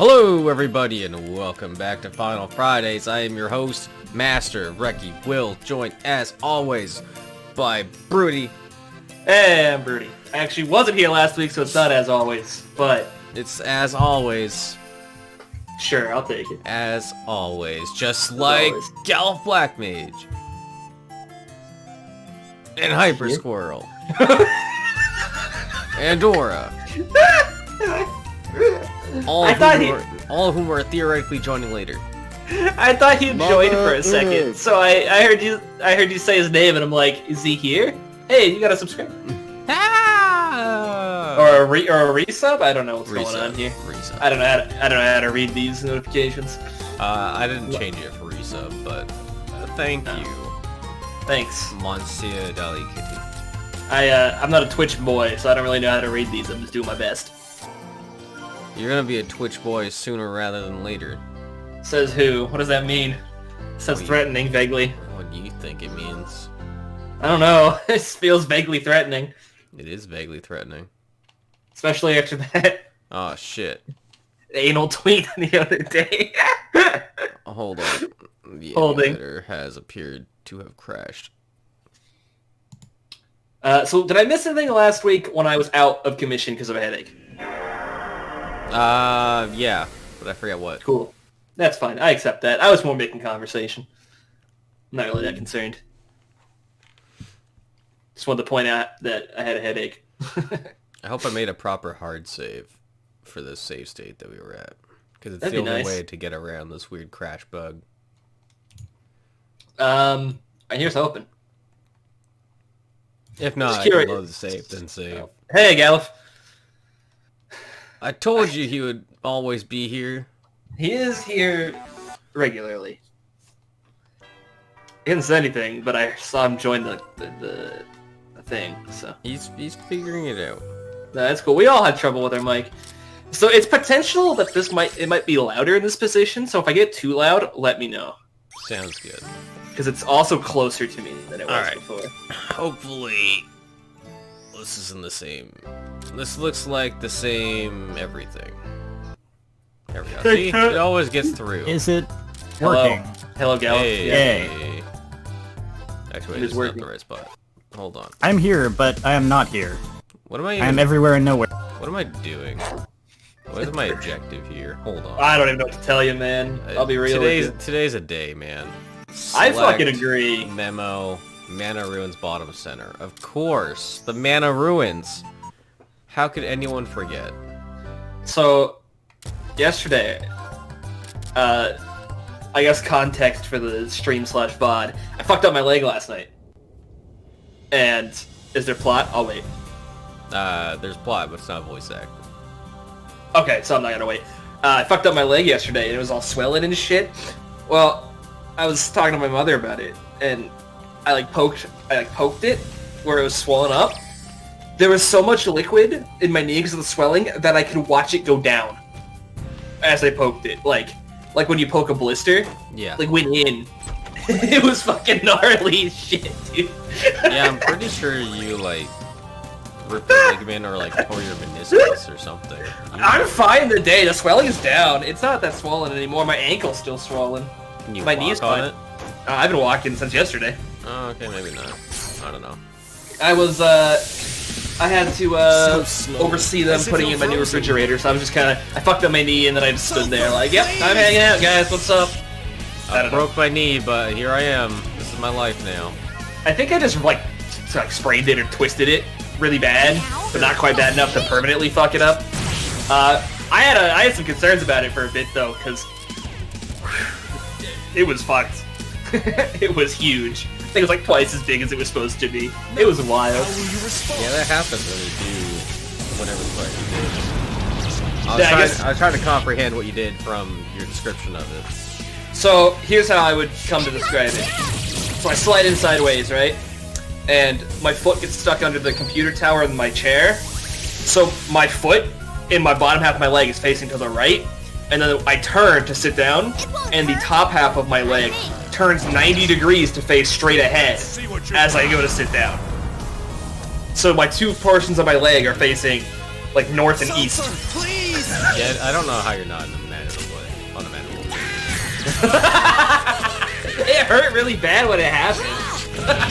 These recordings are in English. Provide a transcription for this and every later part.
Hello everybody and welcome back to Final Fridays. I am your host, Master Reki Will, joined as always by Broody. Hey, I'm Broody. I actually wasn't here last week, so it's not as always, but... It's as always. Sure, I'll take it. As always. Just like Galf Black Mage. And Hyper Squirrel. Andorra. All of whom are theoretically joining later. I thought he'd join for a second, so I heard you say his name, and I'm like, is he here? Hey, you gotta subscribe. Or a resub? I don't know what's going on here. Resub. I don't know how to read these notifications. I didn't change it for resub, but thank you. Thanks, Monsieur Dali Kitty. I'm not a Twitch boy, so I don't really know how to read these. I'm just doing my best. You're gonna be a Twitch boy sooner rather than later. Says who? What does that mean? Says threatening, vaguely. What do you think it means? I don't know. It feels vaguely threatening. It is vaguely threatening. Especially after that Oh shit. anal tweet the other day. Hold on. The Holding. emulator has appeared to have crashed. So did I miss anything last week when I was out of commission because of a headache? Yeah, but I forget what. Cool. That's fine. I accept that. I was more making conversation. I'm not really that concerned. Just wanted to point out that I had a headache. I hope I made a proper hard save for this save state that we were at. Because it's That'd the be only nice. way to get around this weird crash bug. Here's hoping. If not, I curious. can load the save, then save. Hey, Galif. I told you he would always be here. He is here regularly. He didn't say anything, but I saw him join the thing, so... He's figuring it out. No, that's cool. We all had trouble with our mic. So it's potential that it might be louder in this position, so if I get too loud, let me know. Sounds good. Because it's also closer to me than it was Alright. before. Hopefully, this isn't the same. This looks like the same everything. There we go. See? It always gets through. Is it working? Hello, Galif. Hey. Yay. Actually, It it's is not working. the right spot. Hold on. I'm here, but I am not here. What am I I am even... everywhere and nowhere. What am I doing? What is my objective here? Hold on. I don't even know what to tell you, man. I'll be real with you. Today's a day, man. I fucking Select agree. Memo. Mana Ruins bottom center. Of course. The Mana Ruins. How could anyone forget? So, yesterday, I guess context for the stream/VOD, I fucked up my leg last night. And, is there plot? I'll wait. There's plot, but it's not voice acted. Okay, so I'm not gonna wait. I fucked up my leg yesterday, and it was all swelling and shit. Well, I was talking to my mother about it, and I poked it where it was swollen up. There was so much liquid in my knee because of the swelling that I could watch it go down as I poked it. Like when you poke a blister, Yeah. went in. It was fucking gnarly as shit, dude. Yeah, I'm pretty sure you, ripped the ligament or, tore your meniscus or something. I'm fine today. The swelling is down. It's not that swollen anymore. My ankle's still swollen. Can you My walk knee's on fine. it? I've been walking since yesterday. Oh, okay, maybe not. I don't know. I was, I had to, oversee them putting in my new refrigerator, so I was just kinda, I fucked up my knee and then I just stood there like, yep, I'm hanging out, guys, what's up? I broke my knee, but here I am. This is my life now. I think I just, sprained it or twisted it really bad, but not quite bad enough to permanently fuck it up. I had some concerns about it for a bit, though, because it was fucked. It was huge. I think it was twice as big as it was supposed to be. It was wild. Yeah, that happens when you do whatever the fuck you did. Yeah, I was trying to comprehend what you did from your description of it. So, here's how I would come to describe it. So I slide in sideways, right? And my foot gets stuck under the computer tower in my chair. So my foot and my bottom half of my leg is facing to the right. And then I turn to sit down, and the top half of my leg turns 90 degrees to face straight ahead as I go to sit down. So my two portions of my leg are facing, north and east. Yeah, I don't know how you're not in the map. It hurt really bad when it happened. I'm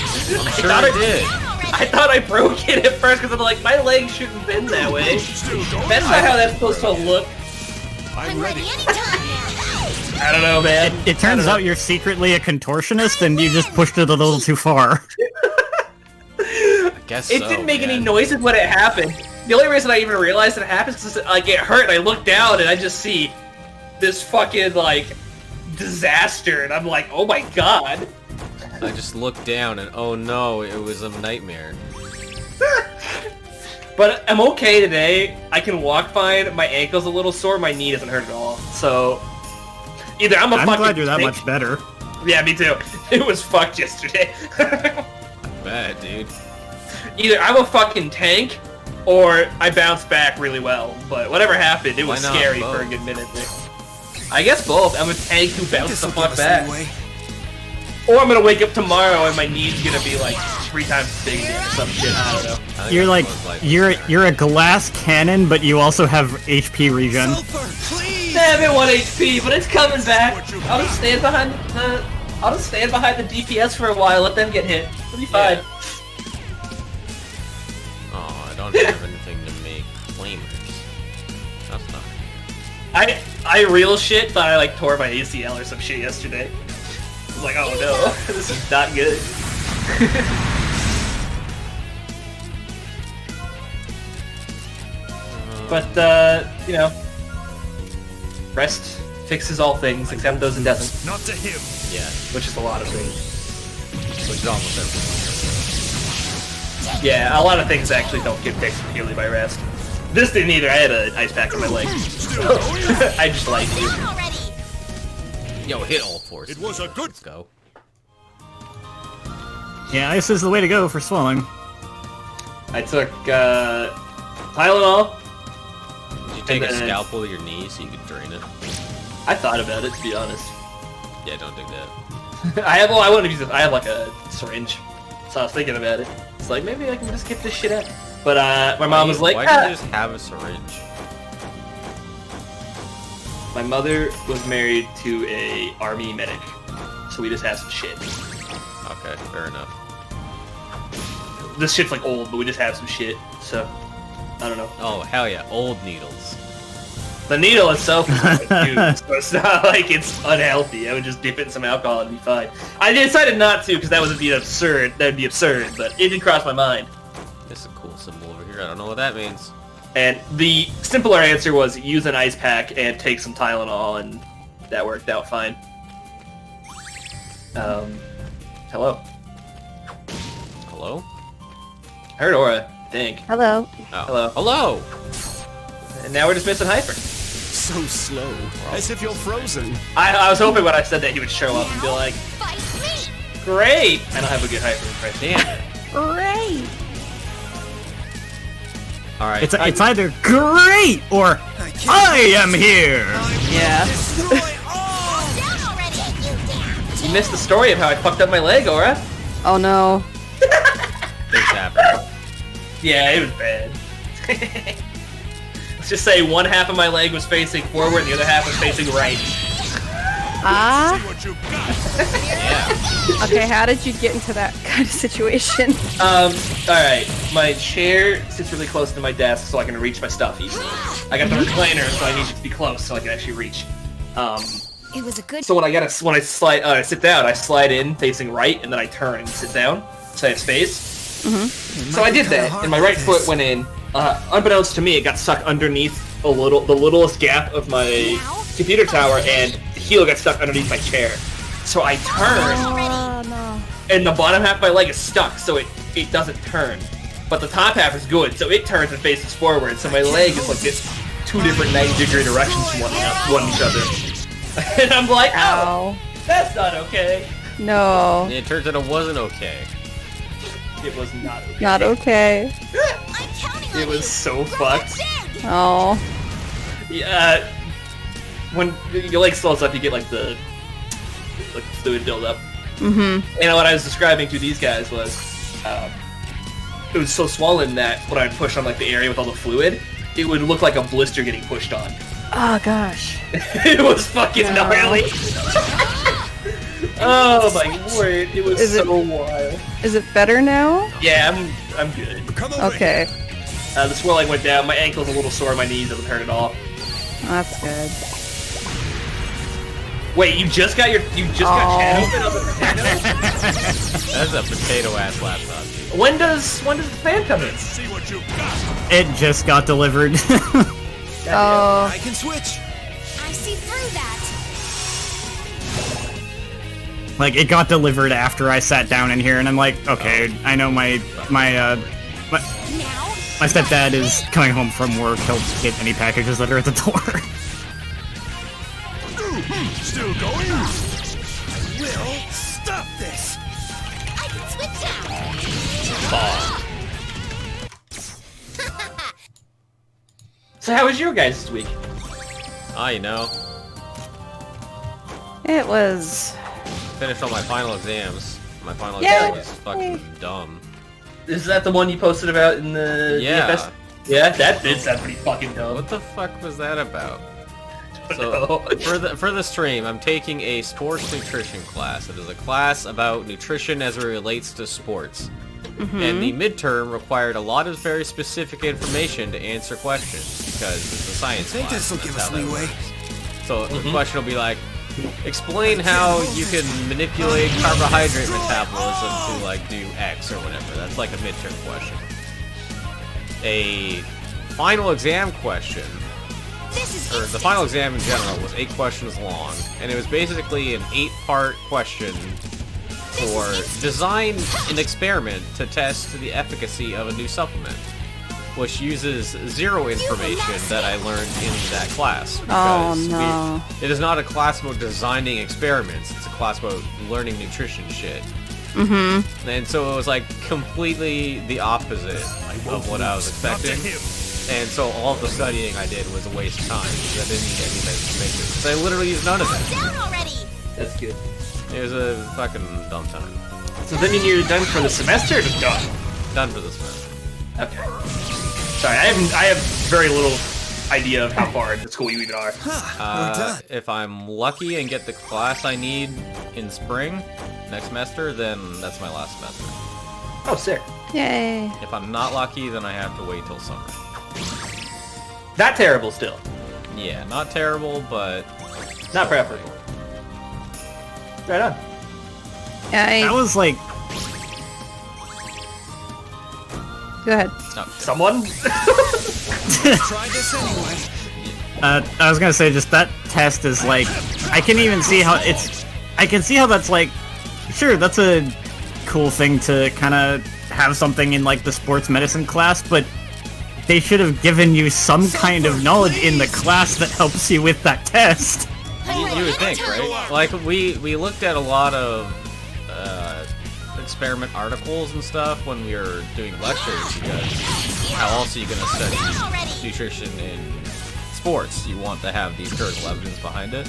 sure it did. I thought I broke it at first because I'm like, my leg shouldn't bend that way. That's not how that's supposed to look. I'm ready anytime. I don't know, man. It turns out you're secretly a contortionist and you just pushed it a little too far. I guess It so, didn't make any man. noises when it happened. The only reason I even realized it happened is because like, it hurt and I look down and I just see this fucking, like, disaster. And I'm like, oh my god. I just looked down and oh no, it was a nightmare. But I'm okay today. I can walk fine. My ankle's a little sore. My knee doesn't hurt at all. So either I'm I'm fucking glad you're that tank- much better. Yeah, me too. It was fucked yesterday. Bad, dude. Either I'm a fucking tank, or I bounced back really well. But whatever happened, it was Why not scary both? for a good minute there. I guess both. I'm a tank who bounced the fuck back. Or I'm gonna wake up tomorrow and my knee's gonna be like 3 times as big again or some shit. I don't know. I think You're that's like, what it's you're a glass cannon, but you also have HP regen. Damn it, 1 HP, but it's coming back. I'll just stand behind the DPS for a while. Let them get hit. It'll be fine. Yeah. Oh, I don't have anything to make flamers. That's not. I real shit thought I like tore my ACL or some shit yesterday. I was like, oh no, this is not good. But you know, rest fixes all things except those it doesn't, Not to him. Yeah, which is a lot of things. which is almost everything. Yeah, a lot of things actually don't get fixed purely by rest. This didn't either. I had an ice pack on my leg. I just like you. Already. Yo, hit all fours. It was a good. Let's go. Yeah, ice is the way to go for swelling. I took Tylenol. Did you take And a then- scalpel to your knee so you could drain it? I thought about it, to be honest. Yeah, don't do that. I wouldn't have used it. I have like a syringe, so I was thinking about it. It's like maybe I can just get this shit out. But my mom was like, why "Ah." do you just have a syringe? My mother was married to a army medic, so we just have some shit. Okay, fair enough. This shit's like old, but we just have some shit. So I don't know. Oh, hell yeah, old needles. The needle itself is like used, so it's not like it's unhealthy. I would just dip it in some alcohol and be fine. I decided not to because that would be absurd. That would be absurd, but it did cross my mind. This is a cool symbol over here. I don't know what that means. And the simpler answer was use an ice pack and take some Tylenol, and that worked out fine. Hello. Hello? I heard Aura, I think. Hello. Oh. Hello. Hello! And now we're just missing Hyper. So slow. As if you're frozen. I was hoping when I said that he would show up and be like, Fight me. great! I don't have a good Hyper impression. Damn it. Great. Alright. It's either great or I am here. Yeah. Down already, you damn. You missed the story of how I fucked up my leg, Aura. Oh no. Things happen. Yeah, it was bad. Let's just say one half of my leg was facing forward, the other half was facing right. Ah. What you got? Yeah. Okay, how did you get into that kind of situation? Alright. My chair sits really close to my desk so I can reach my stuff easily. I got the recliner, so I need it to be close so I can actually reach. It was a good. So when I sit down, I slide in facing right, and then I turn and sit down, so I have space. So I did that, and my right foot went in. Unbeknownst to me, it got stuck underneath the littlest gap of my computer tower, and the heel got stuck underneath my chair. So I turned, Oh no. and the bottom half of my leg is stuck, so it doesn't turn. But the top half is good, so it turns and faces forward. So my leg is like this 2 different 90-degree directions from one each other. And I'm like, oh, Ow. that's not okay. No. And it turns out it wasn't okay. It was not okay. Not okay. I'm counting on It was so fucked. Dig. Oh. Yeah, when your leg swells up, you get like the fluid buildup. Mm-hmm. And what I was describing to these guys was, it was so swollen that when I would push on like the area with all the fluid, it would look like a blister getting pushed on. Oh gosh. It was fucking gnarly. Oh my word, it was so wild. Is it better now? Yeah, I'm good. Come over Okay. The swelling went down. My ankle's a little sore. My knee doesn't hurt at all. That's good. Wait, you just got chat open on the potato? That's a potato-ass laptop, dude. When does the fan come in? See what you got. It just got delivered. Oh. I can switch. I see through that. Like, it got delivered after I sat down in here, and I'm like, okay, I know my Now? stepdad is coming home from work. He'll get any packages that are at the door. Still going? Will stop this. I can switch out. So how was your guys' week? You know, It was. finished all my final exams. My final Yeah. exam was fucking dumb. Is that the one you posted about in the Yeah. DFS? Yeah, that did sound pretty fucking dumb. What the fuck was that about? So, So for the stream, I'm taking a sports nutrition class. It is a class about nutrition as it relates to sports. And the midterm required a lot of very specific information to answer questions because it's a science class. This'll and give that's us how that leeway. works. So the question will be like, explain how you can manipulate carbohydrate metabolism to like do X or whatever. That's like a midterm question. A final exam question, This is or the final exam in general, was 8 questions long, and it was basically an 8-part question for design an experiment to test the efficacy of a new supplement, which uses zero information that I learned in that class. Oh, Because no. it is not a class about designing experiments, it's a class about learning nutrition shit. And so it was like completely the opposite of what I was expecting. And so all of the studying I did was a waste of time because I didn't need any of that information. So I literally used none of it. down already. that's good. It was a fucking dumb time. So then you're done for the semester or just done? Done for this semester. Okay. Sorry, I have very little idea of how far into school you even are. We're done. If I'm lucky and get the class I need in spring, next semester, then that's my last semester. Oh, sick. Yay. If I'm not lucky, then I have to wait till summer. Not terrible still. Yeah, not terrible, but Not preferable. Right on. That I. was like, Go ahead. no. Someone? Try this anyway. I was gonna say, just that test is like, I can even see how I can see how that's like, sure, that's a cool thing to kind of have something in like the sports medicine class, but they should have given you some kind of knowledge in the class that helps you with that test. You would think, right? Like, we looked at a lot of experiment articles and stuff when we were doing lectures, because how else are you going to study nutrition in sports? You want to have the empirical evidence behind it.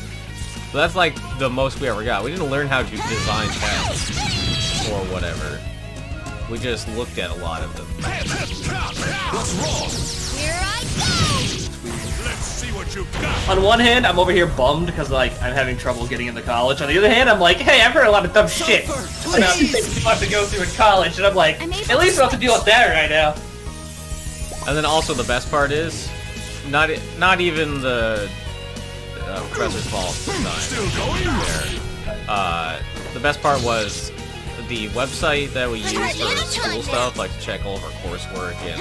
So that's like the most we ever got. We didn't learn how to design tests or whatever. We just looked at a lot of them. What's wrong? Here I go. Let's see what you got. On one hand, I'm over here bummed because like I'm having trouble getting into college. On the other hand, I'm like, hey, I've heard a lot of dumb shit about the things I have to go through in college, and I'm like, I'm able at least I don't have to deal with that right now. And then also the best part is, not even the professor's fault this time. Still going? The best part was the website that we use for school stuff, like to check all of our coursework and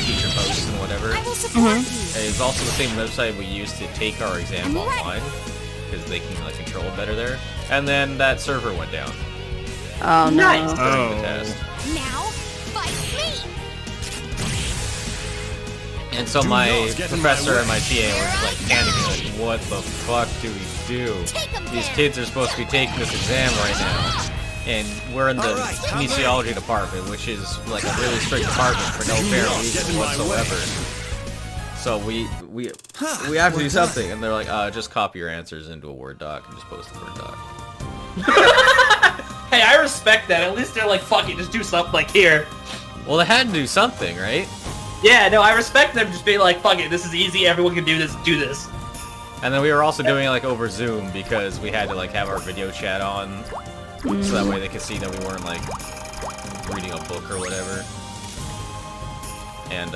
teacher posts and whatever. I will support you. It's also the same website we use to take our exams online, because they can like control it better there. And then that server went down Oh no. Nice. during the Oh. test. Now, fight me. And so Do my not get in my professor way. and my TA were just like panicking, like, what the fuck do we do? Take 'em These there. kids are supposed to be taking this exam right now. And we're in the All right, kinesiology department, which is like a really strict department for no fair not reason get in my whatsoever. So we have to do something, and they're like, just copy your answers into a Word doc and just post the Word doc. Hey, I respect that. At least they're like, fuck it, just do something like here. Well, they had to do something, right? Yeah, no, I respect them just being like, fuck it, this is easy, everyone can do this. And then we were also doing it like over Zoom because we had to like have our video chat on, so that way they could see that we weren't like reading a book or whatever. And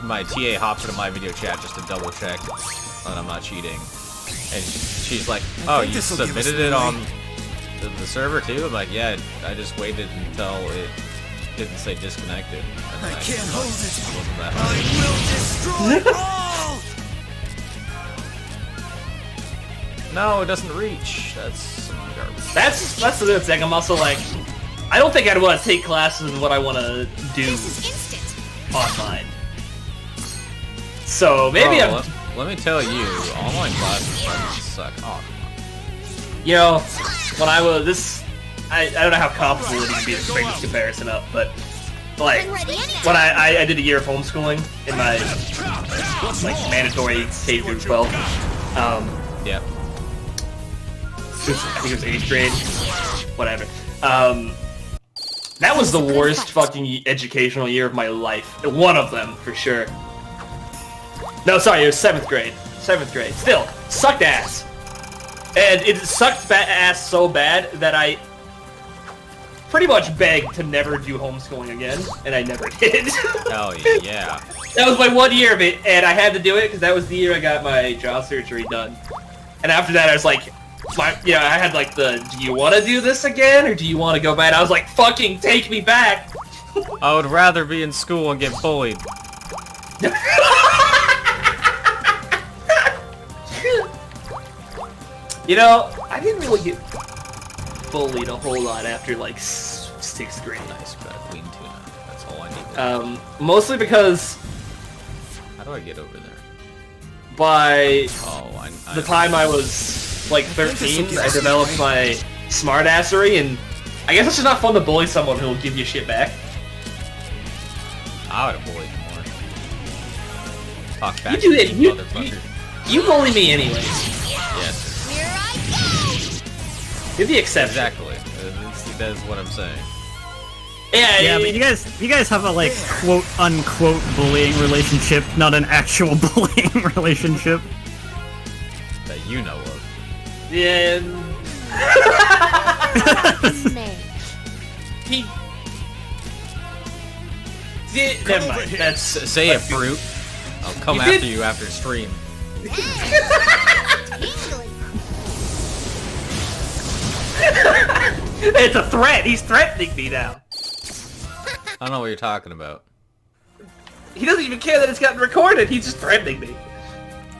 my TA hops into my video chat just to double check that I'm not cheating. And she's like, "Oh, you submitted it on the server too?" I'm like, "Yeah, I just waited until it didn't say disconnected." And then I can't hold it. wasn't that I hard. will destroy all! No, it doesn't reach. That's some garbage. That's the other thing, I'm also like, I don't think I'd want to take classes in what I want to do This is instant. online. So, maybe Bro, I'm... let me tell you, online classes fucking suck. Oh, You know, when I was I don't know how comparable it is to be to bring this comparison up, but like I'm ready anytime. when I did a year of homeschooling in my like mandatory K through 12. yep. I think it was 8th grade, whatever. That was the worst fucking educational year of my life. One of them for sure. No, sorry, it was 7th grade. 7th grade. Still sucked ass. And it sucked ass so bad that I pretty much begged to never do homeschooling again, and I never did. Hell yeah. That was my 1 year of it, and I had to do it because that was the year I got my jaw surgery done. And after that, I was like, I had like the, do you want to do this again, or do you want to go back? I was like, fucking take me back! I would rather be in school and get bullied. You know, I didn't really get bullied a whole lot after like 6th grade. Nice, but clean tuna. That's all I need. Mostly because How do I get over there? by Oh, I the time I was like 13, I developed my smartassery, and I guess it's just not fun to bully someone who'll give you shit back. I would have bullied you more. Talk back You do to it, me, you- motherfucker. You bully me anyways. Yes, Here I go. You're the exception. exactly. That's what I'm saying. Yeah, but you guys have a like quote unquote bullying relationship, not an actual bullying relationship. That you know of. Yeah. May. He. Never mind. That's Say it, fruit. I'll come You after did- you after stream. Tingling. It's a threat. He's threatening me now. I don't know what you're talking about. He doesn't even care that it's gotten recorded. He's just threatening me.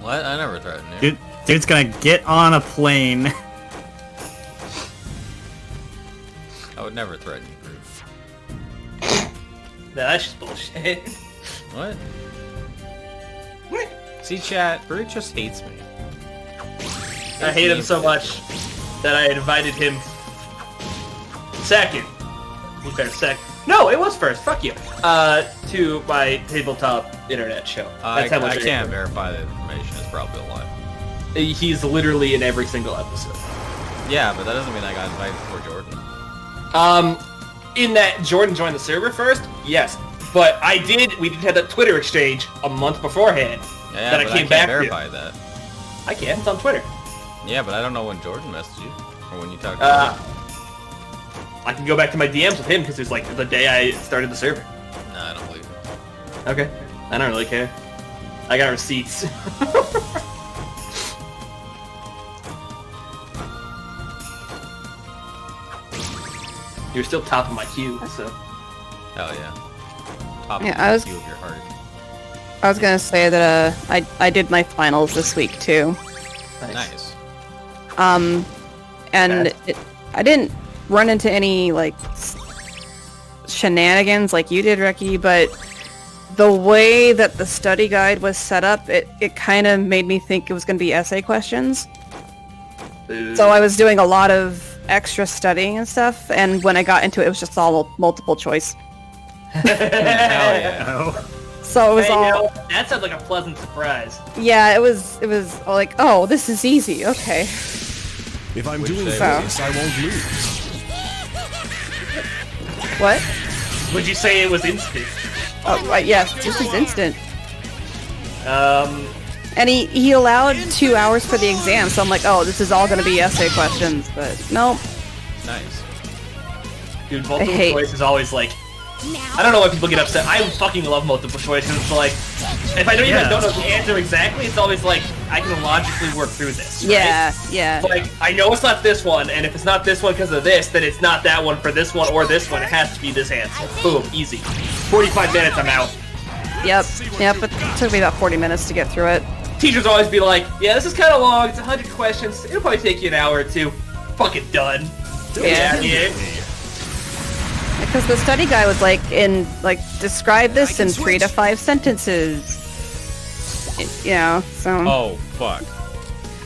What? I never threatened you. Dude's gonna get on a plane. I would never threaten you, Fruit. No, that's just bullshit. What? See, chat, Fruit just hates me. I hate him so much that I invited him second. No, it was first. Fuck you. To my tabletop internet show. I That's how much can't verify the information. It's probably a lie. He's literally in every single episode. Yeah, but that doesn't mean I got invited before Jordan. In that Jordan joined the server first, yes. But we did have that Twitter exchange a month beforehand. Yeah, that but I came can't back verify that. I can, it's on Twitter. Yeah, but I don't know when Jordan messaged you or when you talked to him. I can go back to my DMs with him because it's like the day I started the server. Nah, I don't believe it. Okay. I don't really care. I got receipts. You're still top of my queue, so. Hell yeah. Top Yeah, of I the was- queue of your heart. I was gonna say that I did my finals this week too. Nice. And I didn't run into any like shenanigans like you did, Ricky, but the way that the study guide was set up, it kind of made me think it was going to be essay questions. So I was doing a lot of extra studying and stuff, and when I got into it, it was just all multiple choice. Hell yeah. Oh. So it was Hey, you all know, that sounds like a pleasant surprise. yeah, it was like, oh, this is easy. Okay. If I'm Which doing they this, I won't lose. What? Would you say it was instant? Oh, yes, this is instant. Um, And he allowed 2 hours for the exam, so I'm like, oh, this is all gonna be essay questions, but nope. Nice. dude, multiple hate- choice is always like, I don't know why people get upset. I fucking love multiple choice because it's like, if I don't even know the answer exactly, it's always like, I can logically work through this. Right? Yeah, yeah. Like, I know it's not this one, and if it's not this one because of this, then it's not that one for this one or this one. It has to be this answer. Boom, easy. 45 minutes, I'm out. Yep, it took me about 40 minutes to get through it. Teachers always be like, yeah, this is kind of long. It's 100 questions. It'll probably take you an hour or two. Fucking done. Yeah. Yeah. Because the study guide was like, describe this in 3 to 5 sentences. You know, so... Oh, fuck.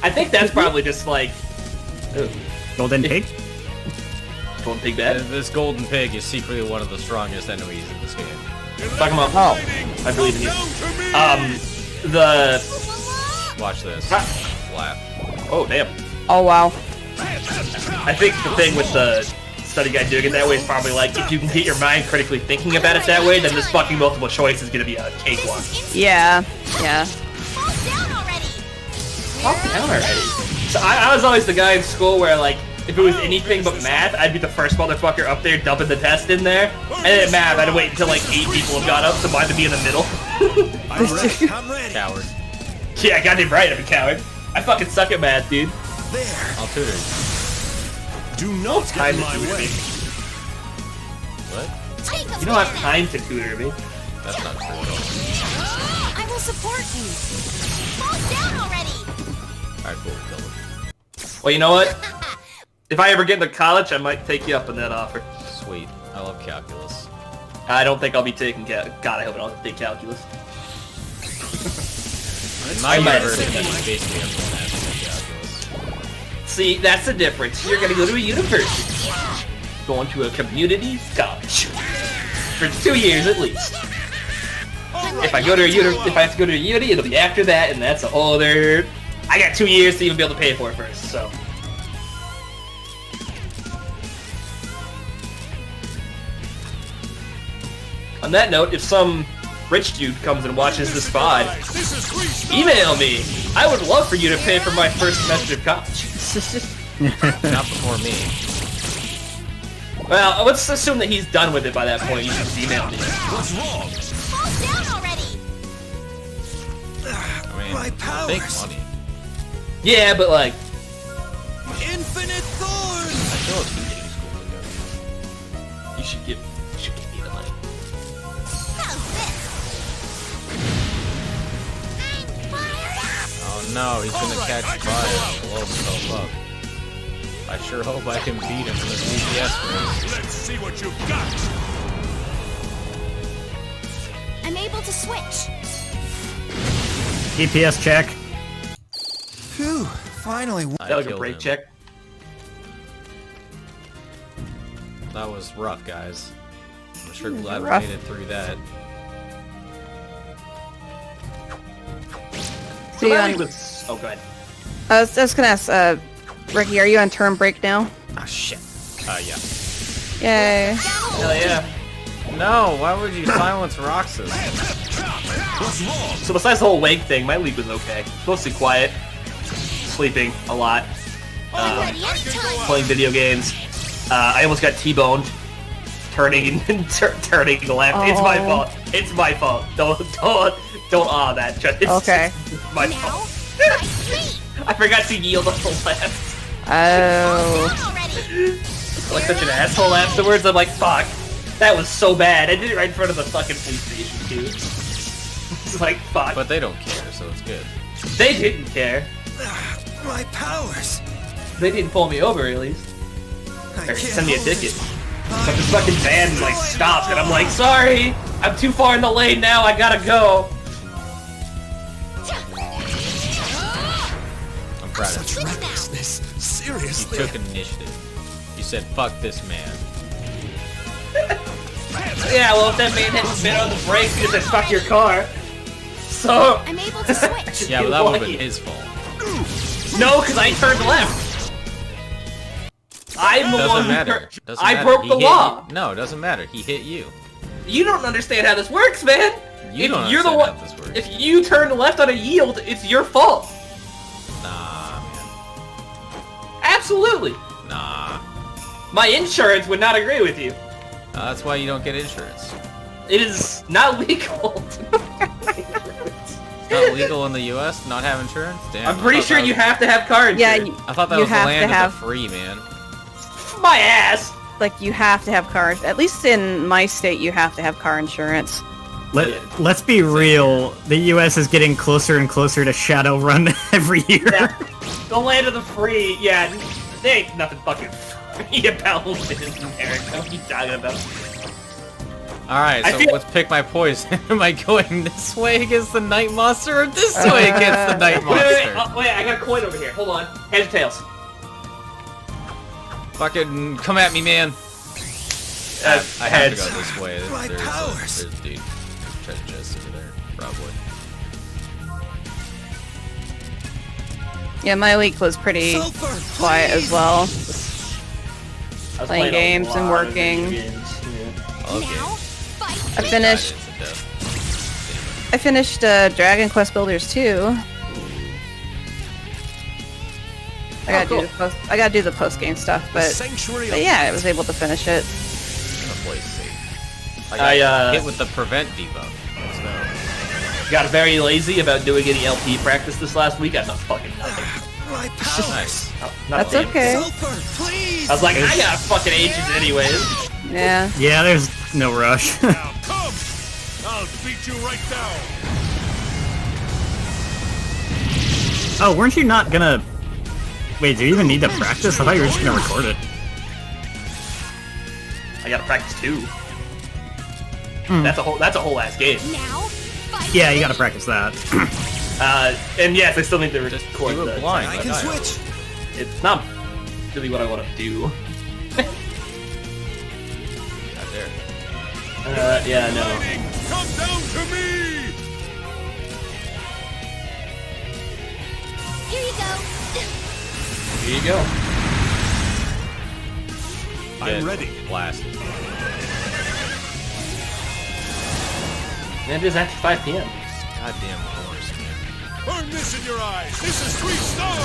I think that's probably just like... Golden pig? Golden pig bad? This golden pig is secretly one of the strongest enemies in this game. Talking about... Oh. I believe in you. Watch this. Laugh. Oh, damn. Oh, wow. I think the thing with the study guide doing it that way is probably like, if you can get your mind critically thinking about it that way, then this fucking multiple choice is gonna be a cakewalk. Yeah, yeah. Calm down already. So I was always the guy in school where, like, if it was anything but math, I'd be the first motherfucker up there dumping the test in there. And then at math, I'd wait until like 8 people have got up, so mine to be in the middle. I'm ready. I'm ready. Coward. Yeah, goddamn right, I'm a coward. I fucking suck at math, dude. There. I'll tutor you. Do not get Time in to my tutor way. me. What? You don't have time to tutor me. That's not true at all. I will support you. Fall down already. Alright, cool. Kill him. Well, you know what? If I ever get into college, I might take you up on that offer. Sweet. I love calculus. I don't think I'll be taking God, I hope I don't take calculus. In my I might- university, that's basically everyone has to take calculus. See, that's the difference. You're gonna go to a university. Going to a community college. For 2 years at least. If I go to if I have to go to a uni, it'll be after that, and that's a whole other... I got 2 years to even be able to pay for it first, so... On that note, if some rich dude comes and watches this VOD, email me! I would love for you to pay for my first semester of college. Not before me. Well, let's assume that he's done with it by that point. You can just email me. What's wrong? Fall down already. I mean, My take powers. money. Yeah, but like, Infinite thorns. I feel it's community school again. you should give me the money. How's this? I'm fired up. Oh no, he's gonna catch fire and blow himself up. I sure hope I can beat him in this DPS race. Let's see what you've got. I'm able to switch. DPS check. Phew. Finally. I That was a killed break him. check. That was rough, guys. I'm sure glad we rough. made it through that. So you on, Oh, go ahead. I was gonna ask, Ricky, are you on term break now? Ah, shit. Yeah. Yay. Hell yeah. No, why would you silence Roxas? What's wrong? So besides the whole wake thing, my week was okay. Mostly quiet. Sleeping a lot. Ready anytime. Playing video games. I almost got T-boned. Turning turning left. It's my Oh. fault. It's my fault. Don't awe that. Just, it's Okay. my Now, fault. my feet. I forgot to yield on the left. Oh. Down already. Like such an asshole afterwards. I'm like, fuck. That was so bad. I did it right in front of the fucking police station too. It's like, fuck. But they don't care, so it's good. They didn't care. My powers. They didn't pull me over at least. I Or can't send me a hold it. ticket. But this fucking van like stopped and I'm like, sorry, I'm too far in the lane now, I gotta go. I'm proud of Such you. recklessness. You Seriously. took initiative. You said, fuck this man. Yeah, well if that man hadn't been on the brakes, he just said, fuck your car. So, I'm able to switch. Yeah, but that would have been his fault. no, because I turned left. I'm the one Doesn't who matter. tur- Doesn't I matter. broke He the hit law. you. No, it doesn't matter. He hit you. You don't understand how this works, man. You if don't you're the understand one, how this works. if you turn left on a yield, it's your fault. Nah, man. Absolutely. Nah. My insurance would not agree with you. That's why you don't get insurance. It is not legal. It's not legal in the U.S. to not have insurance. Damn. I'm pretty sure you have to have car Yeah, insurance. I thought that you was the have to land have- of the free, man. My ass. like you have to have car. At least in my state, you have to have car insurance. Let's be real. The U.S. is getting closer and closer to Shadowrun every year. Yeah. The land of the free. Yeah, there ain't nothing fucking free about living in America. What are you talking about? Alright, I so feel- let's pick my poison. Am I going this way against the Night Monster or this way against the Night Monster? Wait, I got a coin over here. Hold on. Heads or tails? Fucking come at me, man. I have to heads. go this way. My powers. There's a dude. Treasure chest over there, probably. Yeah, my week was pretty Sulfur, quiet as please. well. I was Playing a games and lot of working. video games, yeah. Okay. Now, fight I me. finished. I finished Dragon Quest Builders 2. I gotta cool. do the post. I gotta do the post game stuff, but Sanctuary yeah, I was able to finish it. I'm gonna play safe. I, got hit with the prevent debuff. So, got very lazy about doing any LP practice this last week. I done fucking nothing. My powers. nice. Oh, not That's damn. okay. Sulfur, please. I was like, I got fucking ages anyways. Yeah. Yeah, there's no rush. Now come. I'll beat you right down. Oh, weren't you not gonna... Wait, do you even need to practice? I thought you were just gonna record it. I gotta practice too. That's a whole ass game. Now, fight Yeah, you me. gotta practice that. And yes, I still need to Just record do it the. blind. I like can am. switch. It's not really what I want to do. Not there. Yeah, no. Come down to me. Here you go. Here you go. I'm Get ready. Blasted. And it is after 5 p.m. Goddamn horse, man. Burn this in your eyes. This is 3 stars.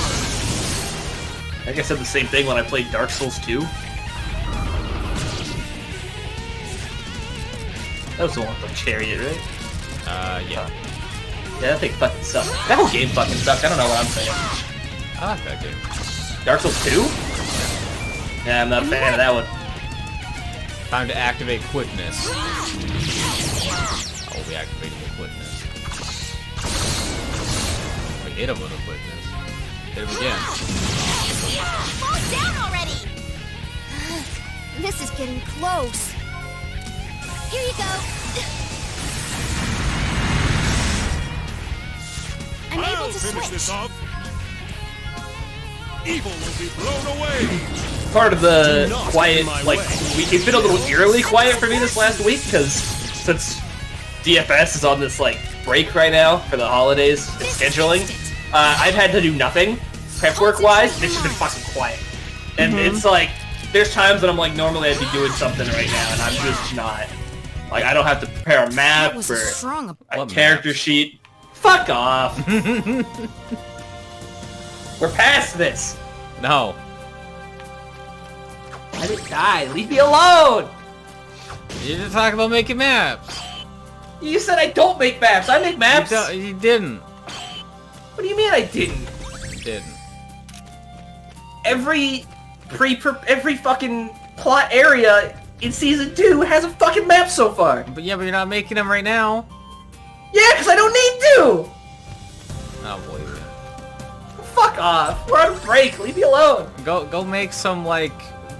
I think I said the same thing when I played Dark Souls 2. That was the one with the chariot, right? Yeah. Yeah, that thing fucking sucked. That whole game fucking sucked. I don't know what I'm saying. I like that game. Dark Souls 2? Yeah, I'm not a fan of that one. Time to activate quickness. I will be activating the quickness. We hit him with a quickness. Hit him again. Fall down already. This is getting close. Here you go. I'm able I'll to finish this switch. off. Evil will be blown away. Part of the Do not quiet, in my like, way. week, it's been a little eerily quiet for me this last week, because since DFS is on this, like, break right now for the holidays and scheduling, I've had to do nothing, prep work-wise, it's just been fucking quiet. And it's like, there's times that I'm like, normally I'd be doing something right now, and I'm just not. Like, I don't have to prepare a map That was or a strong. a What character maps? sheet. Fuck off! We're past this! No. I didn't die, leave me alone! You just talk about making maps. You said I don't make maps, I make maps! You didn't. What do you mean I didn't? You didn't. Every fucking plot area in season 2 has a fucking map so far. But yeah, but you're not making them right now. Yeah, because I don't need to! I don't believe it. Fuck off. We're on break. Leave me alone. Go make some like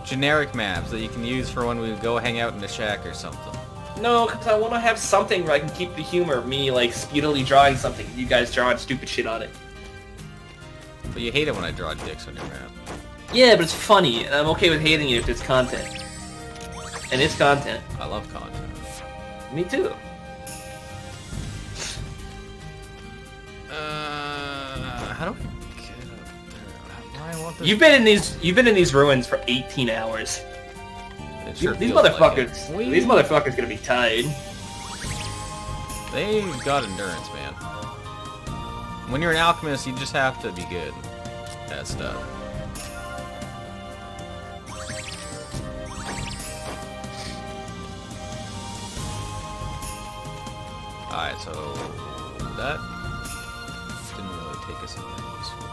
generic maps that you can use for when we go hang out in the shack or something. No, because I want to have something where I can keep the humor of me, like, speedily drawing something. You guys drawing stupid shit on it. But you hate it when I draw dicks on your map. Yeah, but it's funny, and I'm okay with hating it if it's content. And it's content. I love content. Me too. How do we get up there? Why I want this? You've been in these ruins for 18 hours. It sure These feels like motherfuckers, it. these motherfuckers gonna be tied. They've got endurance, man. When you're an alchemist, you just have to be good at stuff. Alright, so that didn't really take us anywhere useful.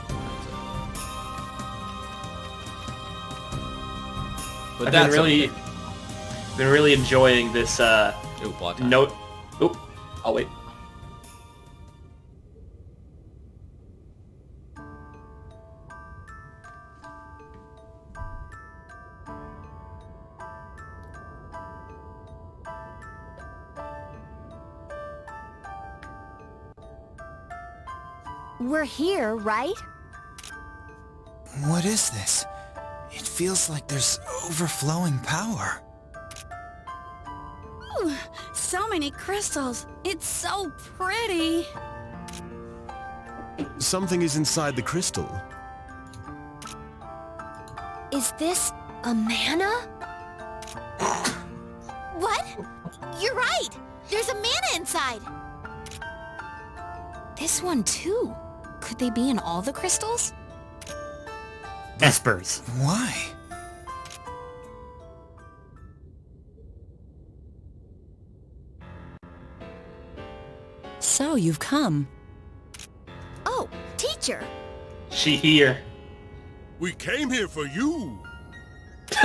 But I've that's been really enjoying this Ooh, plot time. note. Oop, I'll wait. We're here, right? What is this? It feels like there's overflowing power. Ooh, so many crystals. It's so pretty. Something is inside the crystal. Is this a mana? What? You're right! There's a mana inside! This one too. Could they be in all the crystals? Espers. Why? So you've come. Oh, teacher! She here. We came here for you. What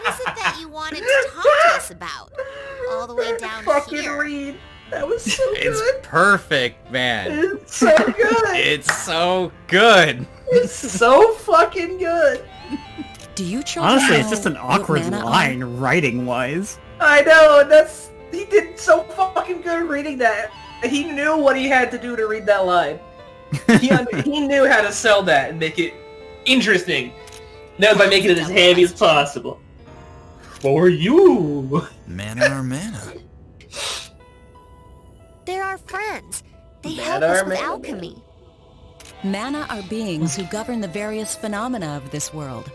is it that you wanted to talk to us about? All the way down here. Reed. That was so It's perfect, man. It's so good. It's so good. It's so fucking good. Do you children Honestly, know it's just an what awkward mana line, are? writing-wise. I know, he did so fucking good reading that. He knew what he had to do to read that line. He knew how to sell that and make it interesting. That was by making it as heavy as possible. For you. Mana are mana. They're our friends. They Mana help us are with mana. alchemy. Mana are beings who govern the various phenomena of this world.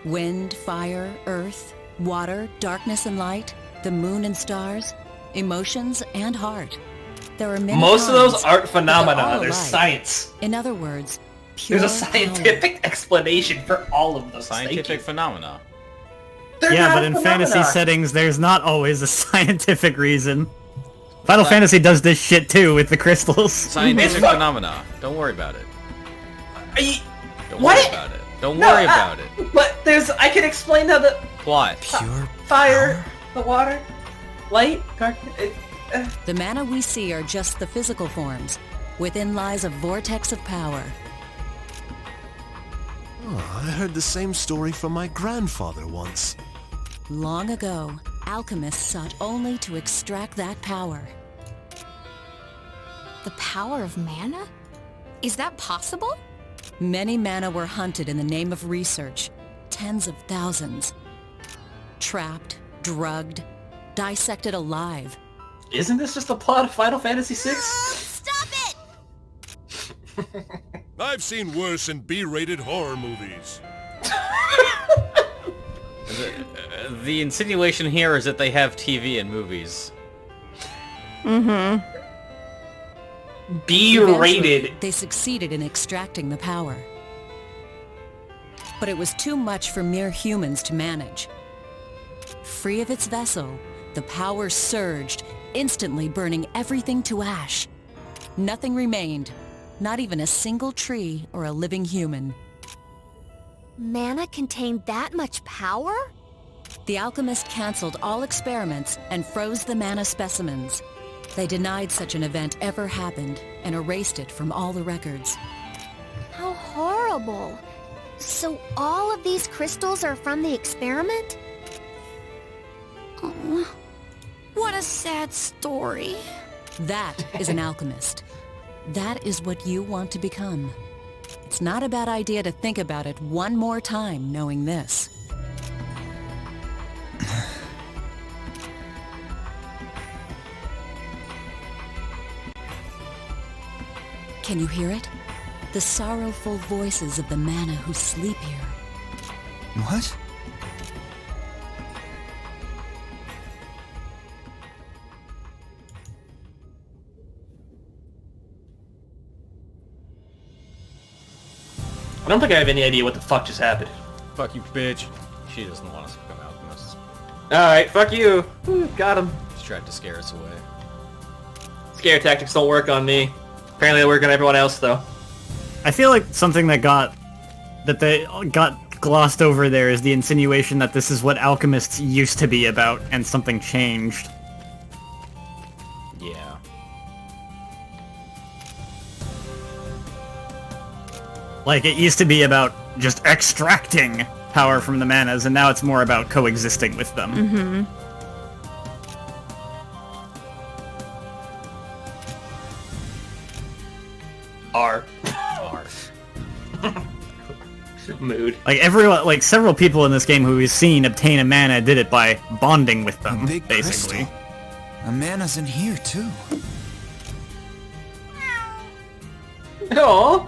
Wind, fire, earth, water, darkness and light, the moon and stars, emotions and heart. There are many Most of those kinds, aren't but they're phenomena, all there's alike. science. In other words, pure There's a scientific explanation for all of those. Scientific phenomena. Yeah, but in fantasy settings, there's not always a scientific reason. Final Fantasy does this shit too with the crystals. Scientific phenomena. Don't worry about it. Don't What? worry about it. Don't worry about it. But I can explain how the Plot. Pure fire, the water, light, darkness. The mana we see are just the physical forms. Within lies a vortex of power. Oh, I heard the same story from my grandfather once. Long ago, alchemists sought only to extract that power. The power of mana? Is that possible? Many mana were hunted in the name of research. Tens of thousands. Trapped, drugged, dissected alive. Isn't this just the plot of Final Fantasy VI? Stop it! I've seen worse in B-rated horror movies. The insinuation here is that they have TV and movies. Mm-hmm. B-rated. Eventually, they succeeded in extracting the power. But it was too much for mere humans to manage. Free of its vessel, the power surged, instantly burning everything to ash. Nothing remained, not even a single tree or a living human. Mana contained that much power? The alchemist canceled all experiments and froze the mana specimens. They denied such an event ever happened and erased it from all the records. How horrible. So all of these crystals are from the experiment? Oh, what a sad story. That is an alchemist. That is what you want to become. It's not a bad idea to think about it one more time knowing this. Can you hear it? The sorrowful voices of the mana who sleep here. What? I don't think I have any idea what the fuck just happened. Fuck you, bitch. She doesn't want us to become alchemists. Alright, fuck you. Ooh, got him. She tried to scare us away. Scare tactics don't work on me. Apparently they work on everyone else, though. I feel like something they got glossed over there is the insinuation that this is what alchemists used to be about, and something changed. Yeah. Like, it used to be about just extracting power from the manas, and now it's more about coexisting with them. Mm-hmm. R. R. Mood. Like, everyone, like, several people in this game who we've seen obtain a mana did it by bonding with them, A big basically. crystal. A mana's in here, too. Aww.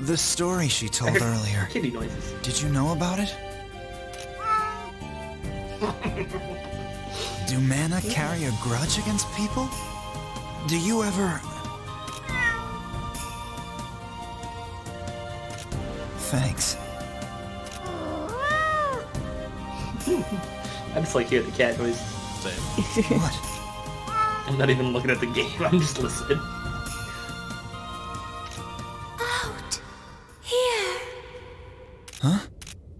The story she told earlier. Kitty noises. Did you know about it? Do mana carry a grudge against people? Do you ever... Thanks. I just like hear the cat noise. Same. What? I'm not even looking at the game, I'm just listening. Out here. Huh?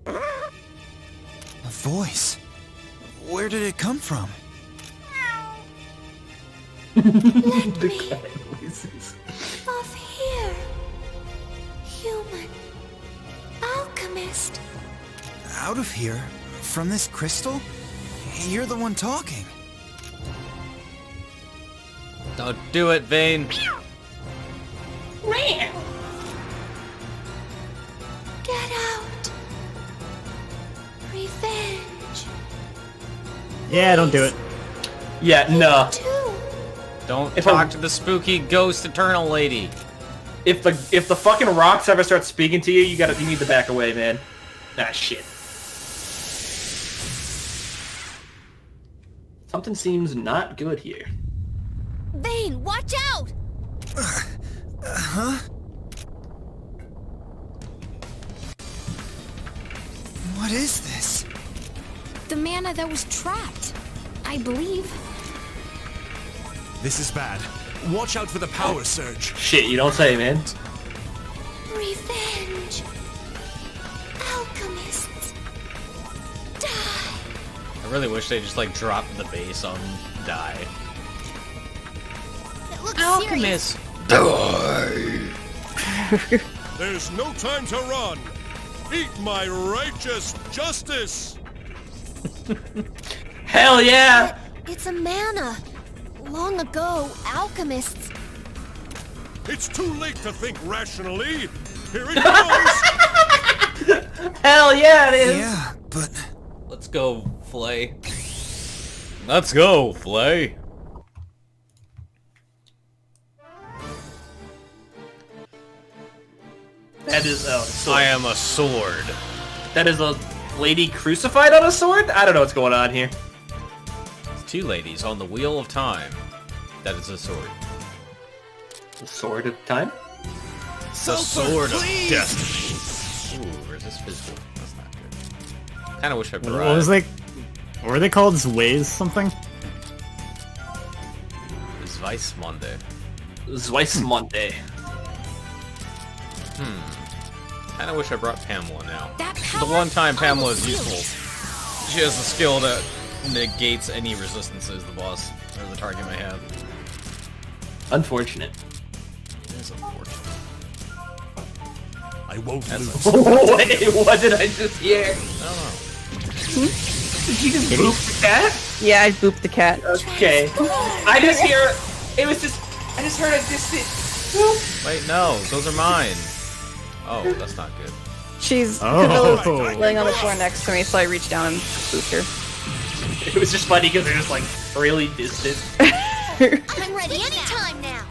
A voice. Where did it come from? The cat noises. Off here. Human. Alchemist. Out of here? From this crystal? You're the one talking. Don't do it, Vane. Get out. Revenge. Yeah, don't do it. Yeah, no. Too. Don't If talk I'm- to the spooky ghost eternal lady. If the fucking rocks ever start speaking to you, you need to back away, man. Ah, shit. Something seems not good here. Vane, watch out! Huh? What is this? The mana that was trapped, I believe. This is bad. Watch out for the power surge. Shit, you don't say, man. Revenge. Alchemists. Die. I really wish they just like dropped the base on die. It looks serious. There's no time to run. Eat my righteous justice. Hell yeah! It's a mana. Long ago, alchemists. It's too late to think rationally. Here it goes. Hell yeah, it is! Yeah, but... Let's go, Flay. Let's go, Flay. That is a sword. I am a sword. That is a lady crucified on a sword? I don't know what's going on here. Two ladies on the wheel of time. That is a sword. The sword of time? The sword of destiny. Ooh, resist physical. That's not good. Kinda wish I What brought. was they? What were they called? Zways something? Weissmonde. Zweismonte. Kinda wish I brought Pamela now. That The power one time Pamela is almost useful. She has the skill that negates any resistances the boss or the target may have. Unfortunate. It is unfortunate. I won't That's lose. Wait, what did I just hear? I don't know. Did you just boop the cat? Yeah, I booped the cat. Okay. I just hear... It was just... I just heard a distant... boop. Wait, no, those are mine. Oh, that's not good. She's Oh. laying on the floor next to me, so I reached down and booped her. It was just funny because they're just like really distant. I'm ready anytime now.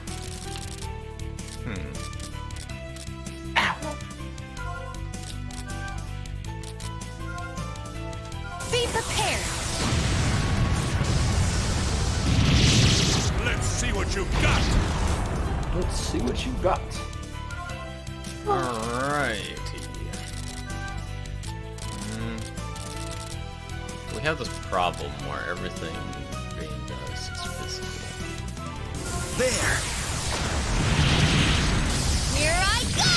Let's see what you got. Alrighty. We have this problem where everything Green does is physical. There! Here I go!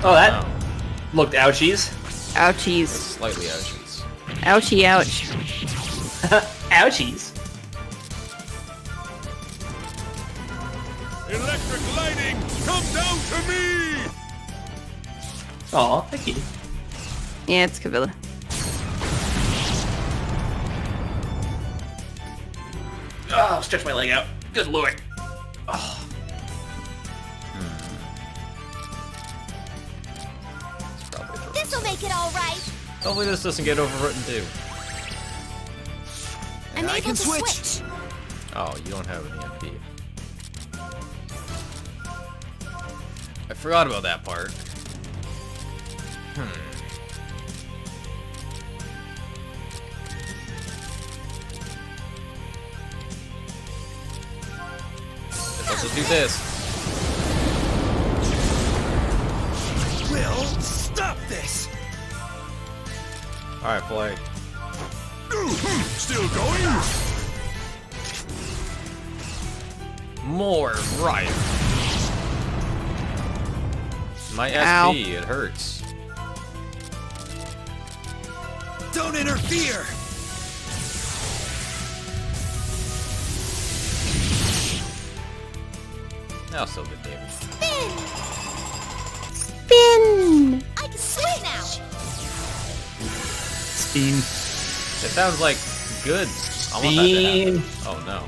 Oh, that looked ouchies. Ouchies. Slightly ouchies. Ouchie ouch. Ouchies. Electric lighting, come down to me! Aw, thank you. Yeah, it's Kavilla. Oh, stretch my leg out. Good lord. It's probably true. This'll make it all right. Hopefully this doesn't get overwritten too. I'm I able can to switch. Oh, you don't have an EMP. I forgot about that part. Let's just do this. We'll stop this. Alright, play. Still going? More right. My Ow. SP, it hurts. Don't interfere. Now still good damage. Spin! I can switch now! Steam. It sounds like good. I want that to happen. Oh no.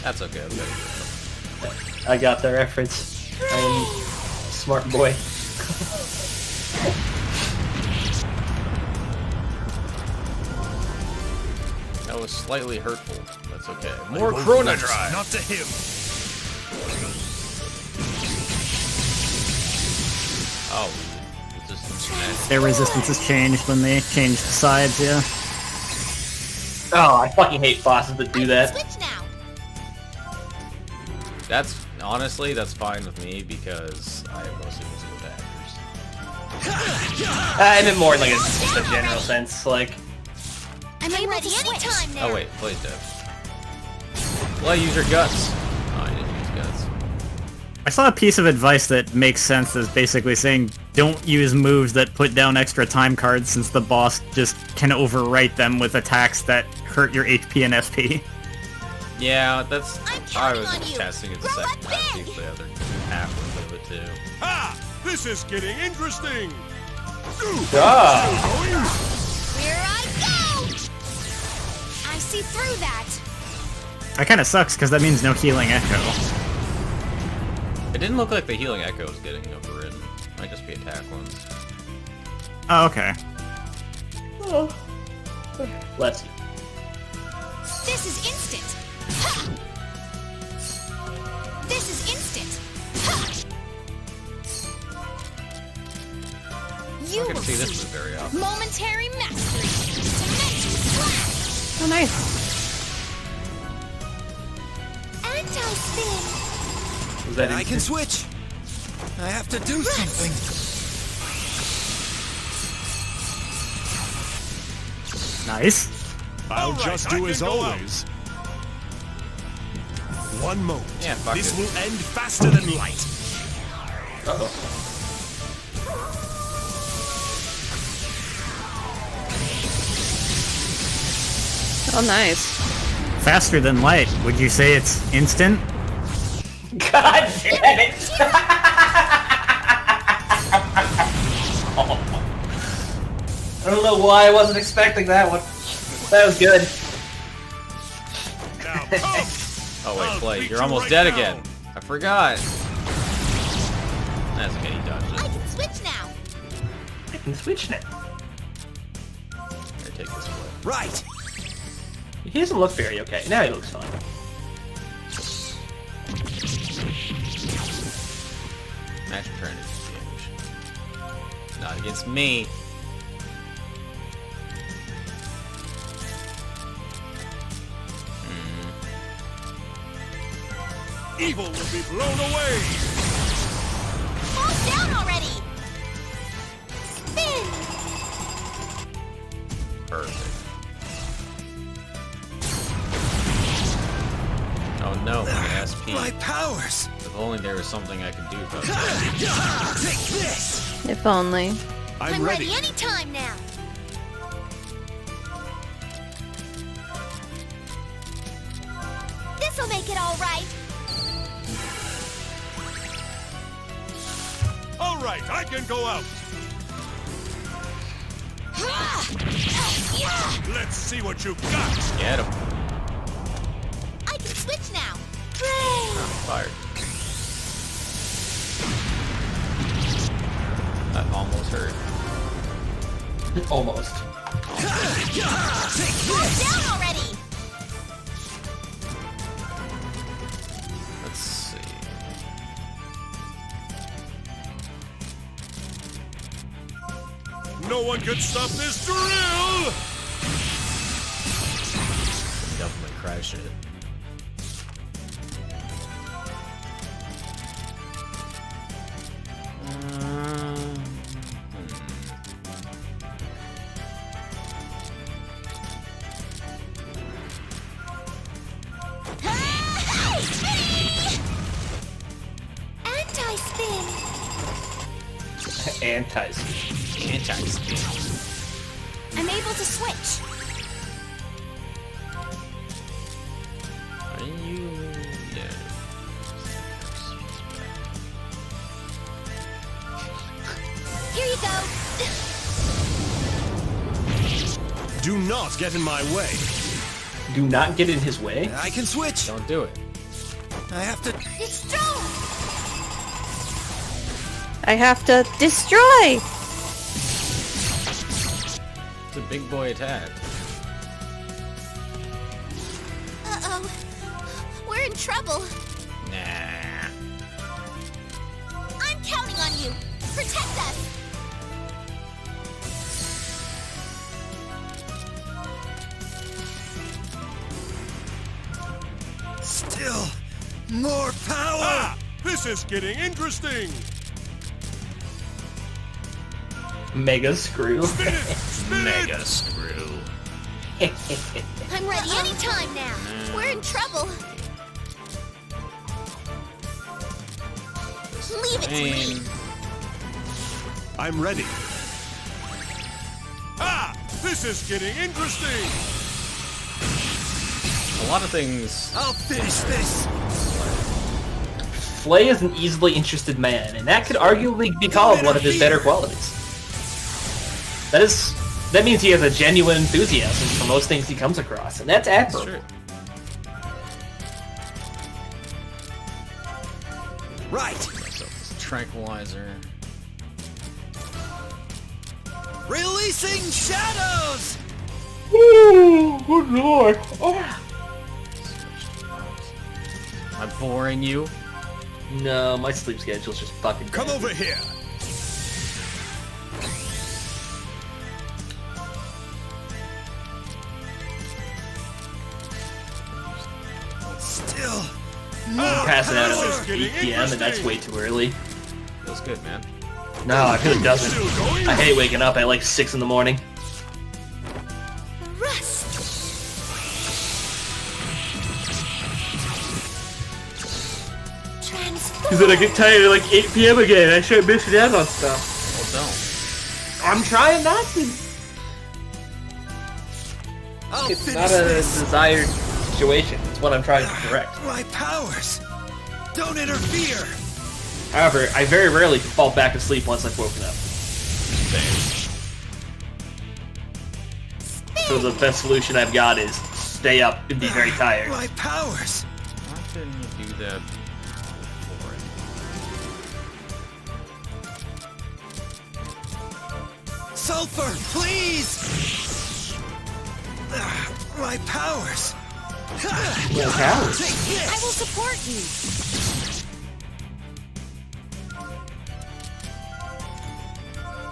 That's okay. I'm gonna I got the reference. I'm smart boy. That was slightly hurtful. That's okay. More Chrono Drive. Not to him. Oh, resistance to magic. Their resistance has changed when they changed sides, yeah. Oh, I fucking hate bosses that do that. Switch now! That's honestly that's fine with me because I have mostly physical daggers. I meant more in like a general sense, like. I'm ready anytime now! Oh wait, Play's dead. Well, use your guts. Oh, I didn't use guts. I saw a piece of advice that makes sense as basically saying don't use moves that put down extra time cards since the boss just can overwrite them with attacks that hurt your HP and SP. Yeah, that's. I'm I counting was on you. testing it the Grow second up time, see big. if the other half of it too. Ha! This is getting interesting. Ah. Here I go! I see through that! That kind of sucks because that means no healing echo. It didn't look like the healing echo was getting overridden. Might just be attack ones. Oh, okay. Bless you. This is instant! Ha! This is instant! Ha! You I can will see this see move very often. momentary mastery! Dimension slash! Oh, nice. Anti-spin! Was that I can switch. I have to do something. Nice. I'll All right, just I do can as go always. One moment. Yeah, fuck This it. will end faster than light. Uh-oh. Oh, nice. Faster than light. Would you say it's instant? God damn it! I don't know why I wasn't expecting that one. That was good. Now come. Oh wait, I'll Play, beat you're you almost right dead now. again. I forgot. That's okay, he dodged I it. can switch now! I can switch now. Here, take this Play. Right. He doesn't look very okay. Now he looks fine. Match turn is damage. Not against me. Evil will be blown away! Fall down already! Spin! Perfect. Oh no, my SP. My powers! If only there was something I could do about that. Take this! If only. I'm ready. anytime now! This'll make it all right! All right, I can go out. Let's see what you've got. Get him. I can switch now! Fired. That almost hurt. Almost. Fall down already! Let's see. No one can stop this drill. Definitely crash it. Anti-spin! Anti-spin. Anti-spin. I'm able to switch! Are you? Yeah. Here you go! Do not get in my way. Do not get in his way. I can switch! Don't do it. I have to... It's strong! I have to destroy! It's a big boy attack. Uh-oh. We're in trouble. Nah. I'm counting on you. Protect us. Still more power! Ah! This is getting interesting. Mega screw. Spin it! Spin it! Mega screw. I'm ready anytime now. We're in trouble. Leave it to me. I'm ready. Ah! This is getting interesting. A lot of things. I'll finish this! Flay is an easily interested man, and that could arguably be called one of his better qualities. That means he has a genuine enthusiasm for most things he comes across, and that's That's admirable. true. Right! So this tranquilizer. Releasing shadows! Ooh, good lord. Oh. I'm boring you. No, my sleep schedule's just fucking Come bad. over here. Still I'm passing out This is at getting 8 p.m. and that's interesting. way too early. Feels good, man. No, it really doesn't. Still going? I hate waking up at like 6 in the morning. Rust. Transform. Because then I get tired at like 8 p.m. again and I start missing out on stuff. Well, don't. I'm trying not to. I'll It's finish not a this! desired situation. It's what I'm trying to correct. My powers! Don't interfere! However, I very rarely fall back asleep once I've woken up. So the best solution I've got is stay up and be very tired. My powers! Why couldn't you do that before? Sulfur, please! My powers! Yeah, powers. Take I will this! support you.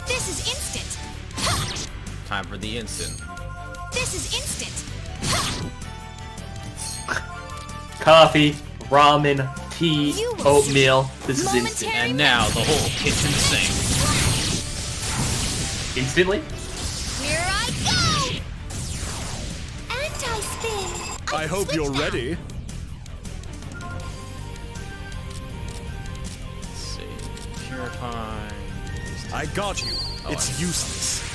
This time for the instant. This is instant. Coffee, ramen, tea, You will oatmeal. This is instant. momentary- And now the whole kitchen sink. Instantly? Here I go! Anti-spin. I hope switch you're now. ready. Let's see. Purifying. I got you. Oh, It's I- useless.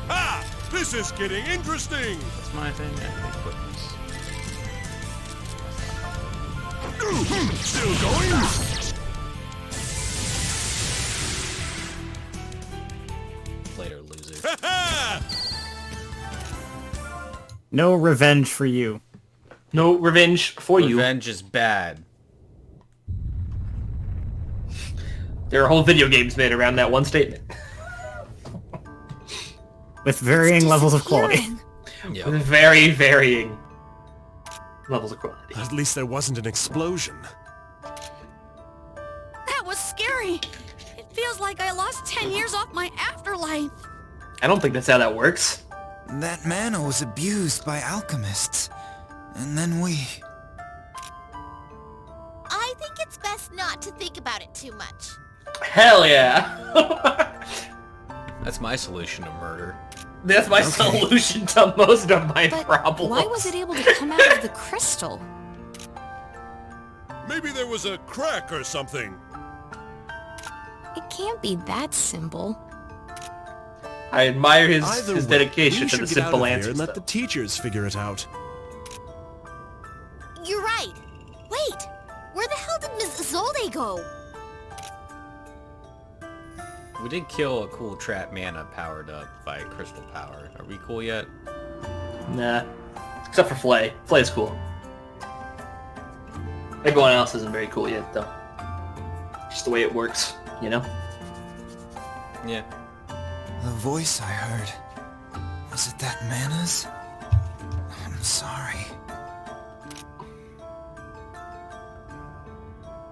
Ah! This is getting interesting. What's my thing? Equipment. Still going? Later, loser. Ha No revenge for you. No revenge for you. Revenge is bad. There are whole video games made around that one statement. With varying levels of quality. Yep. With very varying levels of quality. At least there wasn't an explosion. That was scary. It feels like I lost 10 years off my afterlife. I don't think that's how that works. That mana was abused by alchemists. And then we... I think it's best not to think about it too much. Hell yeah! That's my solution to murder. That's my solution to most of my But problems. why was it able to come out of the crystal? Maybe there was a crack or something. It can't be that simple. I admire his Either way, dedication we to the should get out simple of here answers. and let though. the teachers figure it out. You're right. Wait, where the hell did Miss Isolde go? We did kill a cool trap mana powered up by crystal power. Are we cool yet? Nah. Except for Flay. Flay's cool. Everyone else isn't very cool yet, though. Just the way it works, you know? Yeah. The voice I heard. Was it that mana's? I'm sorry.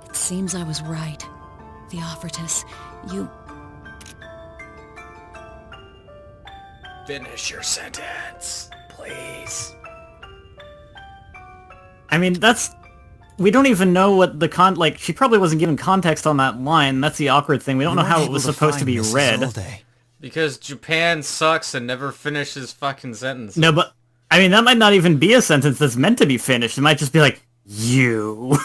It seems I was right. Theophritus, you... Finish your sentence, please. I mean, that's... We don't even know what the like, she probably wasn't given context on that line. That's the awkward thing. We don't know how it was supposed to be read. Because Japan sucks and never finishes fucking sentences. No, but, I mean, that might not even be a sentence that's meant to be finished. It might just be like, you.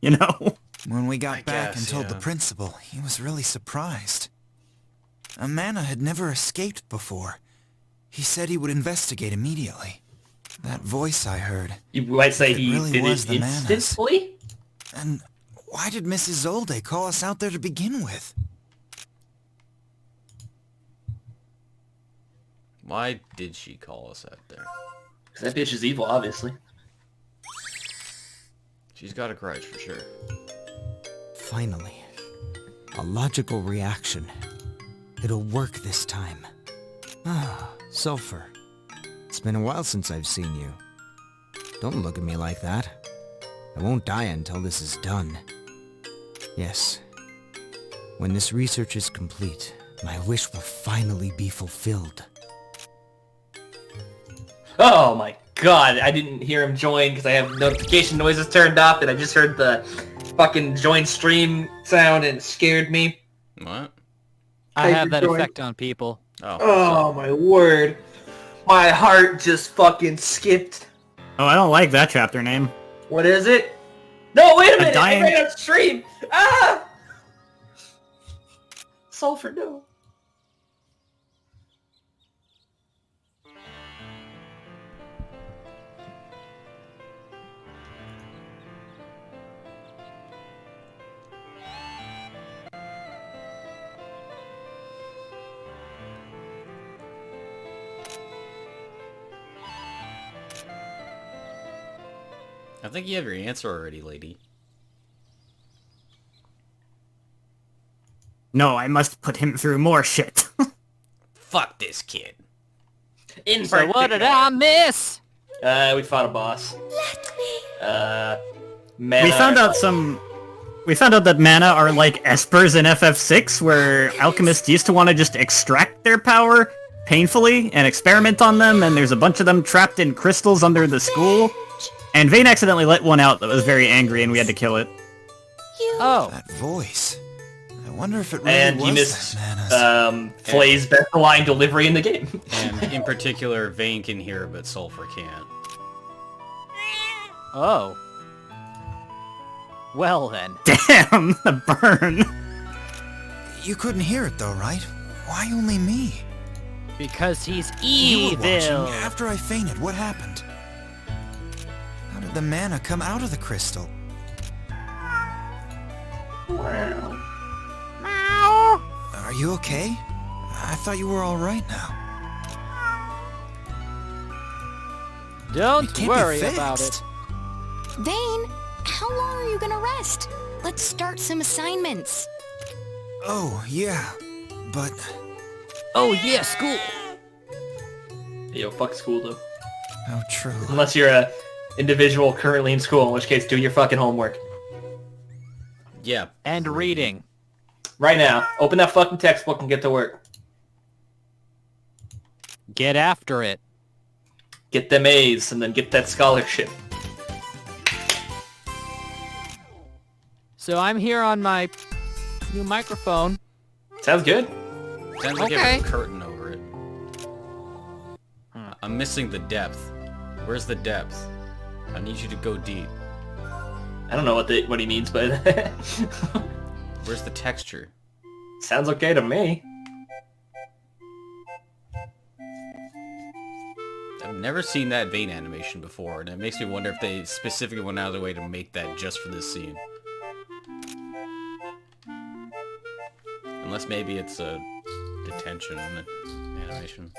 You know? When we got back guess, and told the yeah. principal, he was really surprised. Amana had never escaped before. He said he would investigate immediately. That voice I heard. You might say It he really did was it the Manas. instantly? And why did Mrs. Zolde call us out there to begin with? Why did she call us out there? Because that bitch is evil, obviously. She's got a grudge for sure. Finally. A logical reaction. It'll work this time. Ah, Sulfur. It's been a while since I've seen you. Don't look at me like that. I won't die until this is done. Yes. When this research is complete, my wish will finally be fulfilled. Oh my god, I didn't hear him join because I have notification noises turned off and I just heard the fucking join stream sound and it scared me. What? I have that join. effect on people. Oh. Oh my word. My heart just fucking skipped. Oh, I don't like that chapter name. What is it? No, wait a minute! dying- I ran on stream! Ah! Sulfur, no. I think you have your answer already, lady. No, I must put him through more shit. Fuck this kid. In So what did I miss? We fought a boss. Let me. Mana. We found out some we found out that mana are like espers in FF6, where alchemists used to want to just extract their power painfully and experiment on them, and there's a bunch of them trapped in crystals under the school. And Vayne accidentally let one out that was very angry, and we had to kill it. Oh. That voice. I wonder if it really And was you missed that Mana's. Flay's best line delivery in the game. And in particular, Vayne can hear, but Sulfur can't. Oh. Well then. Damn, the burn. You couldn't hear it though, right? Why only me? Because he's You were watching. evil. After I fainted, what happened? How did the mana come out of the crystal? Are you okay? I thought you were alright now. Don't It can't worry be about it. fixed. Vayne, how long are you gonna rest? Let's start some assignments. Oh, yeah. But Oh yeah, school. Yo, fuck school though. how true. Unless you're a individual currently in school, in which case do your fucking homework. Yeah. And reading. Right now. Open that fucking textbook and get to work. Get after it. Get them A's and then get that scholarship. So I'm here on my new microphone. Sounds good. Sounds like you Okay. have a curtain over it. I'm missing the depth. Where's the depth? I need you to go deep. I don't know what he means, but Where's the texture? sounds okay to me. I've never seen that Vayne animation before, and it makes me wonder if they specifically went out of their way to make that just for this scene. Unless maybe it's a detention animation.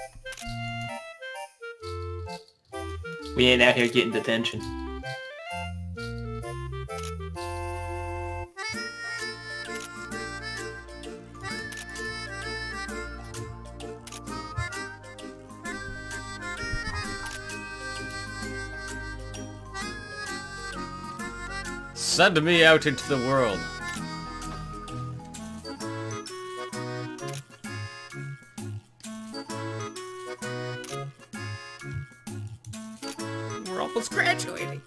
We ain't out here getting detention. Send me out into the world. We're almost graduating.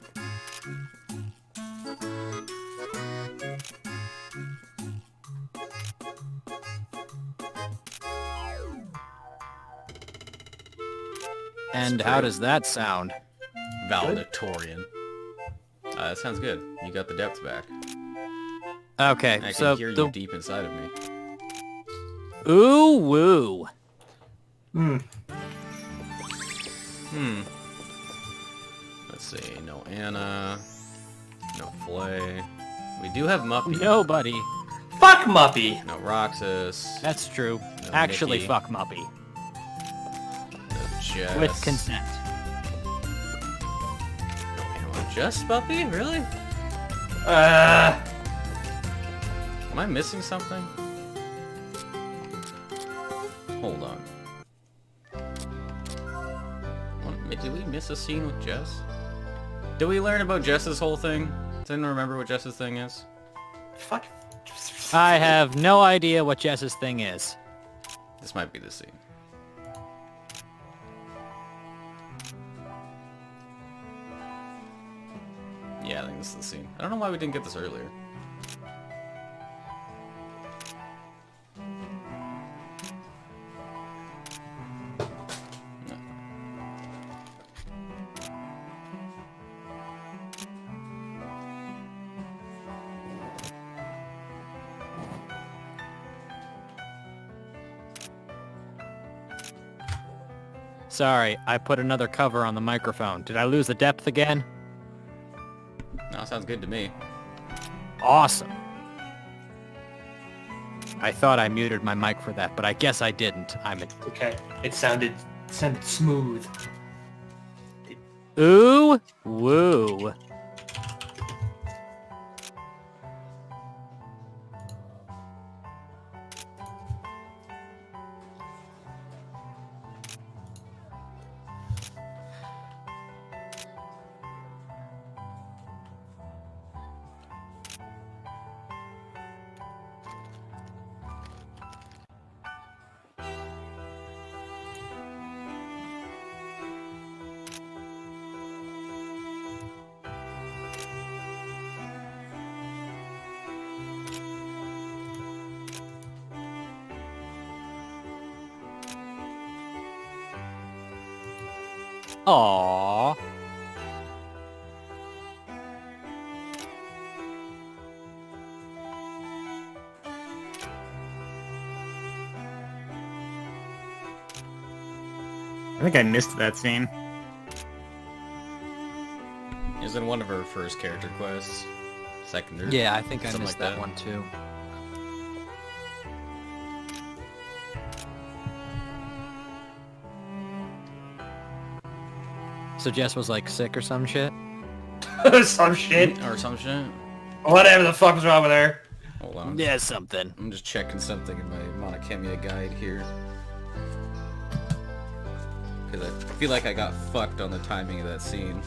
And how does that sound? Valedictorian. That sounds good. You got the depth back. Okay, I can so hear the you deep inside of me. ooh woo. Let's see. No Anna. No Flay. We do have Muppy. Nobody. Fuck Muppy! No Roxas. That's true. No Actually, Nikki. fuck Muppy. No Jess. With consent. No Anna. Just Muppy? Really? Am I missing something? Hold on. Did we miss a scene with Jess? Did we learn about Jess's whole thing? Didn't remember what Jess's thing is. Fuck. I have no idea what Jess's thing is. This might be the scene. Yeah, I think this is the scene. I don't know why we didn't get this earlier. Sorry, I put another cover on the microphone. Did I lose the depth again? No, sounds good to me. Awesome. I thought I muted my mic for that, but I guess I didn't. I'm a... Okay. It sounded smooth. Ooh woo. Aww. I think I missed that scene. It was in one of her first character quests. Second or Yeah, I think I something missed like that one too. So Jess was like sick or some shit? Some shit. Or some shit. Whatever the fuck was wrong with her. Hold on. Yeah, something. I'm just checking something in my Khemia guide here. Because I feel like I got fucked on the timing of that scene.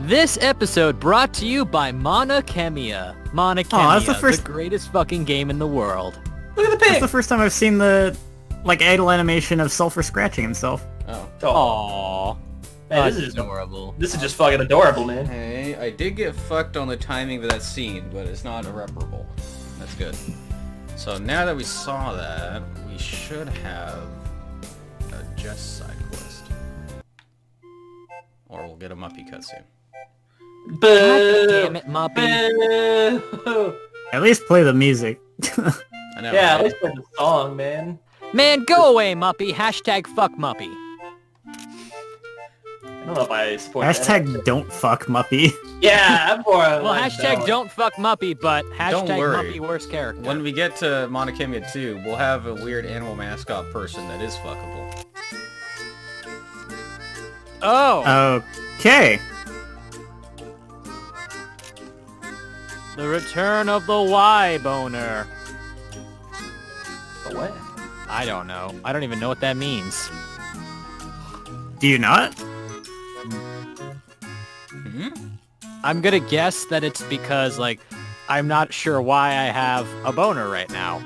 This episode brought to you by Khemia. Khemia, that's the first- greatest fucking game in the world. Look at the pig. That's the first time I've seen the, like, idle animation of Sulfur scratching himself. Oh. Aww. Man, this is just adorable. This is just fucking adorable, man. Hey, I did get fucked on the timing of that scene, but it's not irreparable. That's good. So now that we saw that, we should have a Jess side quest. Or we'll get a Muppy cutscene. Boo! Damn it, Muppy. Boo! At least play the music. I know, Yeah, right? at least play the song, man. Man, go away, Muppy. Hashtag fuck Muppy. I don't know if I support that. Hashtag don't fuck Muppy. Yeah, I'm for Well, hashtag don't fuck Muppy, but Don't hashtag worry. Muppy worst character. When we get to Khemia 2, we'll have a weird animal mascot person that is fuckable. Oh, Okay. the return of the Y-boner. The what? I don't know. I don't even know what that means. Do you not? I'm gonna guess that it's because, like, I'm not sure why I have a boner right now.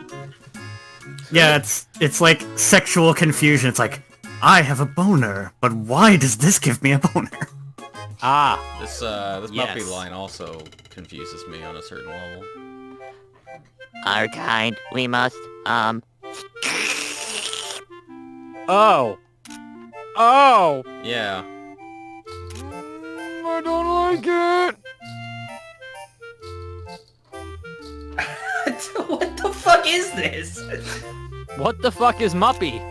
Yeah, it's like sexual confusion. It's like, I have a boner, but why does this give me a boner? Ah, This Yes. Muppy line also confuses me on a certain level. Our kind, we must, oh. Oh! Yeah. I don't like it! What the fuck is this? What the fuck is Muppy?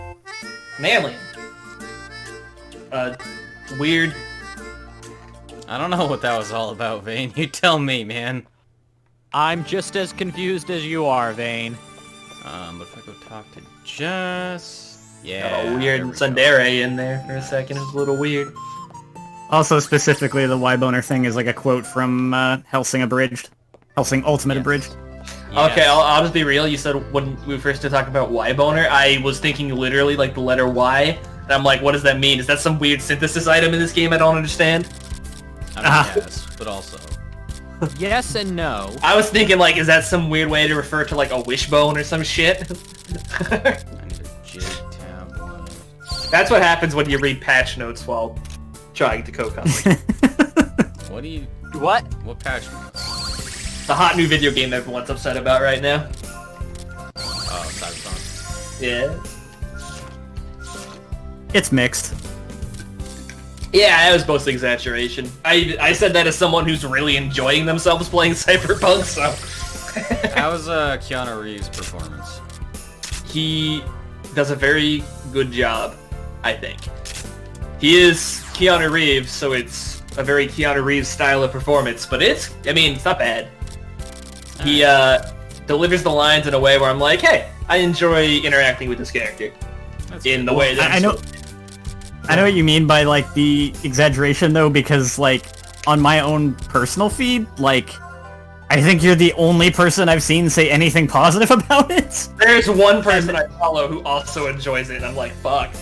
Manly. Weird. I don't know what that was all about, Vane. You tell me, man. I'm just as confused as you are, Vane. But if I go talk to Jess... Yeah, Got a there weird we go. tsundere in there for a second. It was a little weird. Also, specifically, the Y-boner thing is like a quote from Helsing Abridged. Helsing Ultimate Abridged. Yes. Okay, I'll just be real. You said when we first started talking about Y-boner, I was thinking literally like the letter Y. And I'm like, what does that mean? Is that some weird synthesis item in this game I don't understand? I mean, yes, but also... Yes and no. I was thinking like, is that some weird way to refer to like a wishbone or some shit? I need a jig tab one. That's what happens when you read patch notes while trying to code something. What do you... What? What patch notes? The hot new video game everyone's upset about right now. Oh, Cyberpunk. Yeah. It's mixed. Yeah, that was mostly exaggeration. I said that as someone who's really enjoying themselves playing Cyberpunk, so... How was Keanu Reeves' performance? He does a very good job, I think. He is Keanu Reeves, so it's a very Keanu Reeves style of performance, but it's not bad. He delivers the lines in a way where I'm like, hey, I enjoy interacting with this character. In the way that I know what you mean by, like, the exaggeration, though, because, like, on my own personal feed, like, I think you're the only person I've seen say anything positive about it. There's one person I follow who also enjoys it, and I'm like, fuck.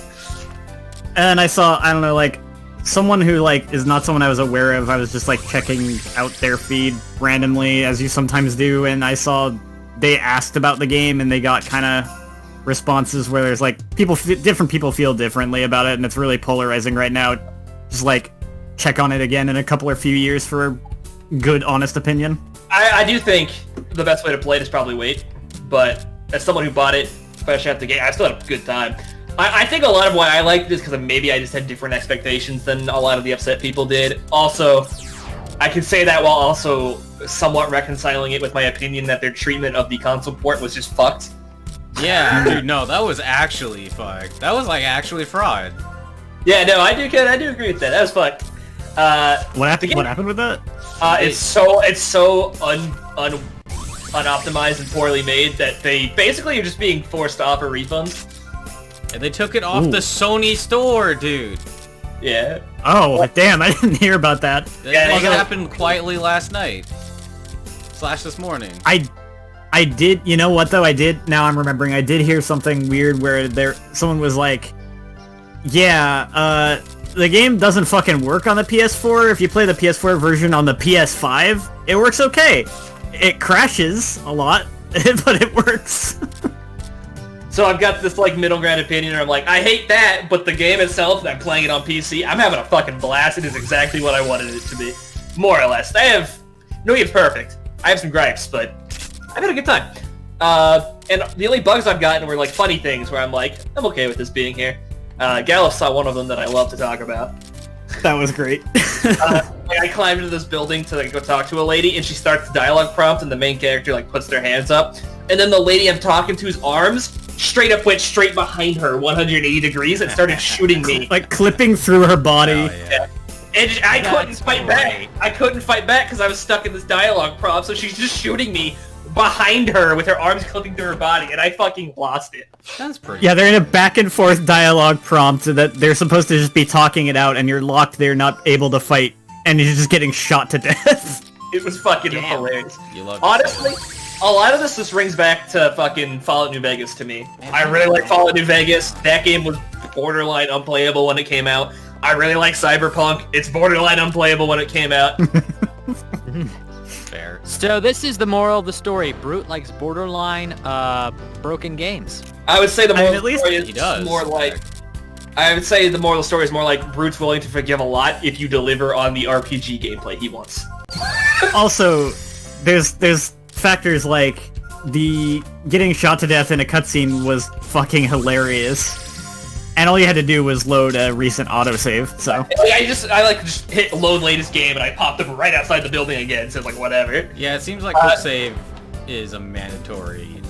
And I saw, I don't know, like, someone who, like, is not someone I was aware of. I was just, like, checking out their feed randomly, as you sometimes do, and I saw they asked about the game, and they got kind of responses where there's, like, different people feel differently about it, and it's really polarizing right now. Just, like, check on it again in a couple or few years for a good, honest opinion. I do think the best way to play it is probably wait, but as someone who bought it fresh out the gate, I still had a good time. I think a lot of why I liked this because maybe I just had different expectations than a lot of the upset people did. Also, I can say that while also somewhat reconciling it with my opinion that their treatment of the console port was just fucked. Yeah, dude, no, that was actually fucked. That was like actually fraud. Yeah, no, I do agree with that. That was fucked. What happened with that? It's so unoptimized and poorly made that they basically are just being forced to offer refunds. And they took it off the Sony store, dude. Yeah. Oh, damn, I didn't hear about that. That happened quietly last night. / this morning. I did, you know what though, now I'm remembering, I did hear something weird where someone was like, yeah, the game doesn't fucking work on the PS4. If you play the PS4 version on the PS5, it works okay. It crashes a lot, but it works. So I've got this like middle ground opinion where I'm like, I hate that, but the game itself, and I'm playing it on PC, I'm having a fucking blast. It is exactly what I wanted it to be. More or less. No game's perfect. I have some gripes, but I've had a good time. And the only bugs I've gotten were like funny things where I'm like, I'm okay with this being here. Gallup saw one of them that I love to talk about. That was great. I climbed into this building to like, go talk to a lady, and she starts the dialogue prompt, and the main character like puts their hands up, and then the lady I'm talking to's arms straight up went straight behind her 180 degrees and started shooting me. Like clipping through her body. Oh, yeah. And I couldn't fight back. I couldn't fight back because I was stuck in this dialogue prompt, so she's just shooting me behind her with her arms clipping through her body, and I fucking lost it. That's pretty. Yeah, they're in a back and forth dialogue prompt that they're supposed to just be talking it out, and you're locked there, not able to fight, and you're just getting shot to death. It was fucking hilarious. You love Honestly, a lot of this just rings back to fucking Fallout New Vegas to me. I really like Fallout New Vegas. That game was borderline unplayable when it came out. I really like Cyberpunk. It's borderline unplayable when it came out. Fair. So this is the moral of the story. Brute likes borderline, broken games. I would say the moral at least story he is does. more like... I would say the moral of the story is more like Brute's willing to forgive a lot if you deliver on the RPG gameplay he wants. Also, there's factors like the getting shot to death in a cutscene was fucking hilarious. And all you had to do was load a recent autosave, so... I just hit load latest game and I popped up right outside the building again, so it's like, whatever. Yeah, it seems like quick save is a mandatory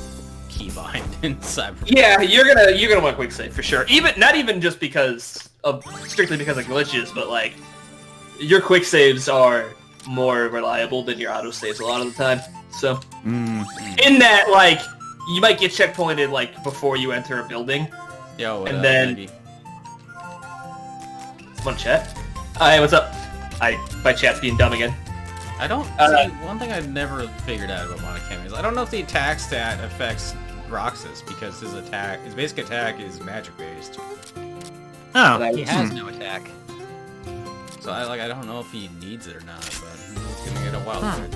keybind in Cyberpunk. Yeah, you're gonna want quick save for sure. Not even just strictly because of glitches, but like, your quick saves are more reliable than your autosaves a lot of the time. So, in that, like, you might get checkpointed, like, before you enter a building. Yo, and then... Someone chat? Hey, what's up? My chat's being dumb again. I don't... see, one thing I've never figured out about Monokemi is I don't know if the attack stat affects Roxas, because his basic attack is magic-based. Oh. He has no attack. So I don't know if he needs it or not, but he's gonna get a wild card.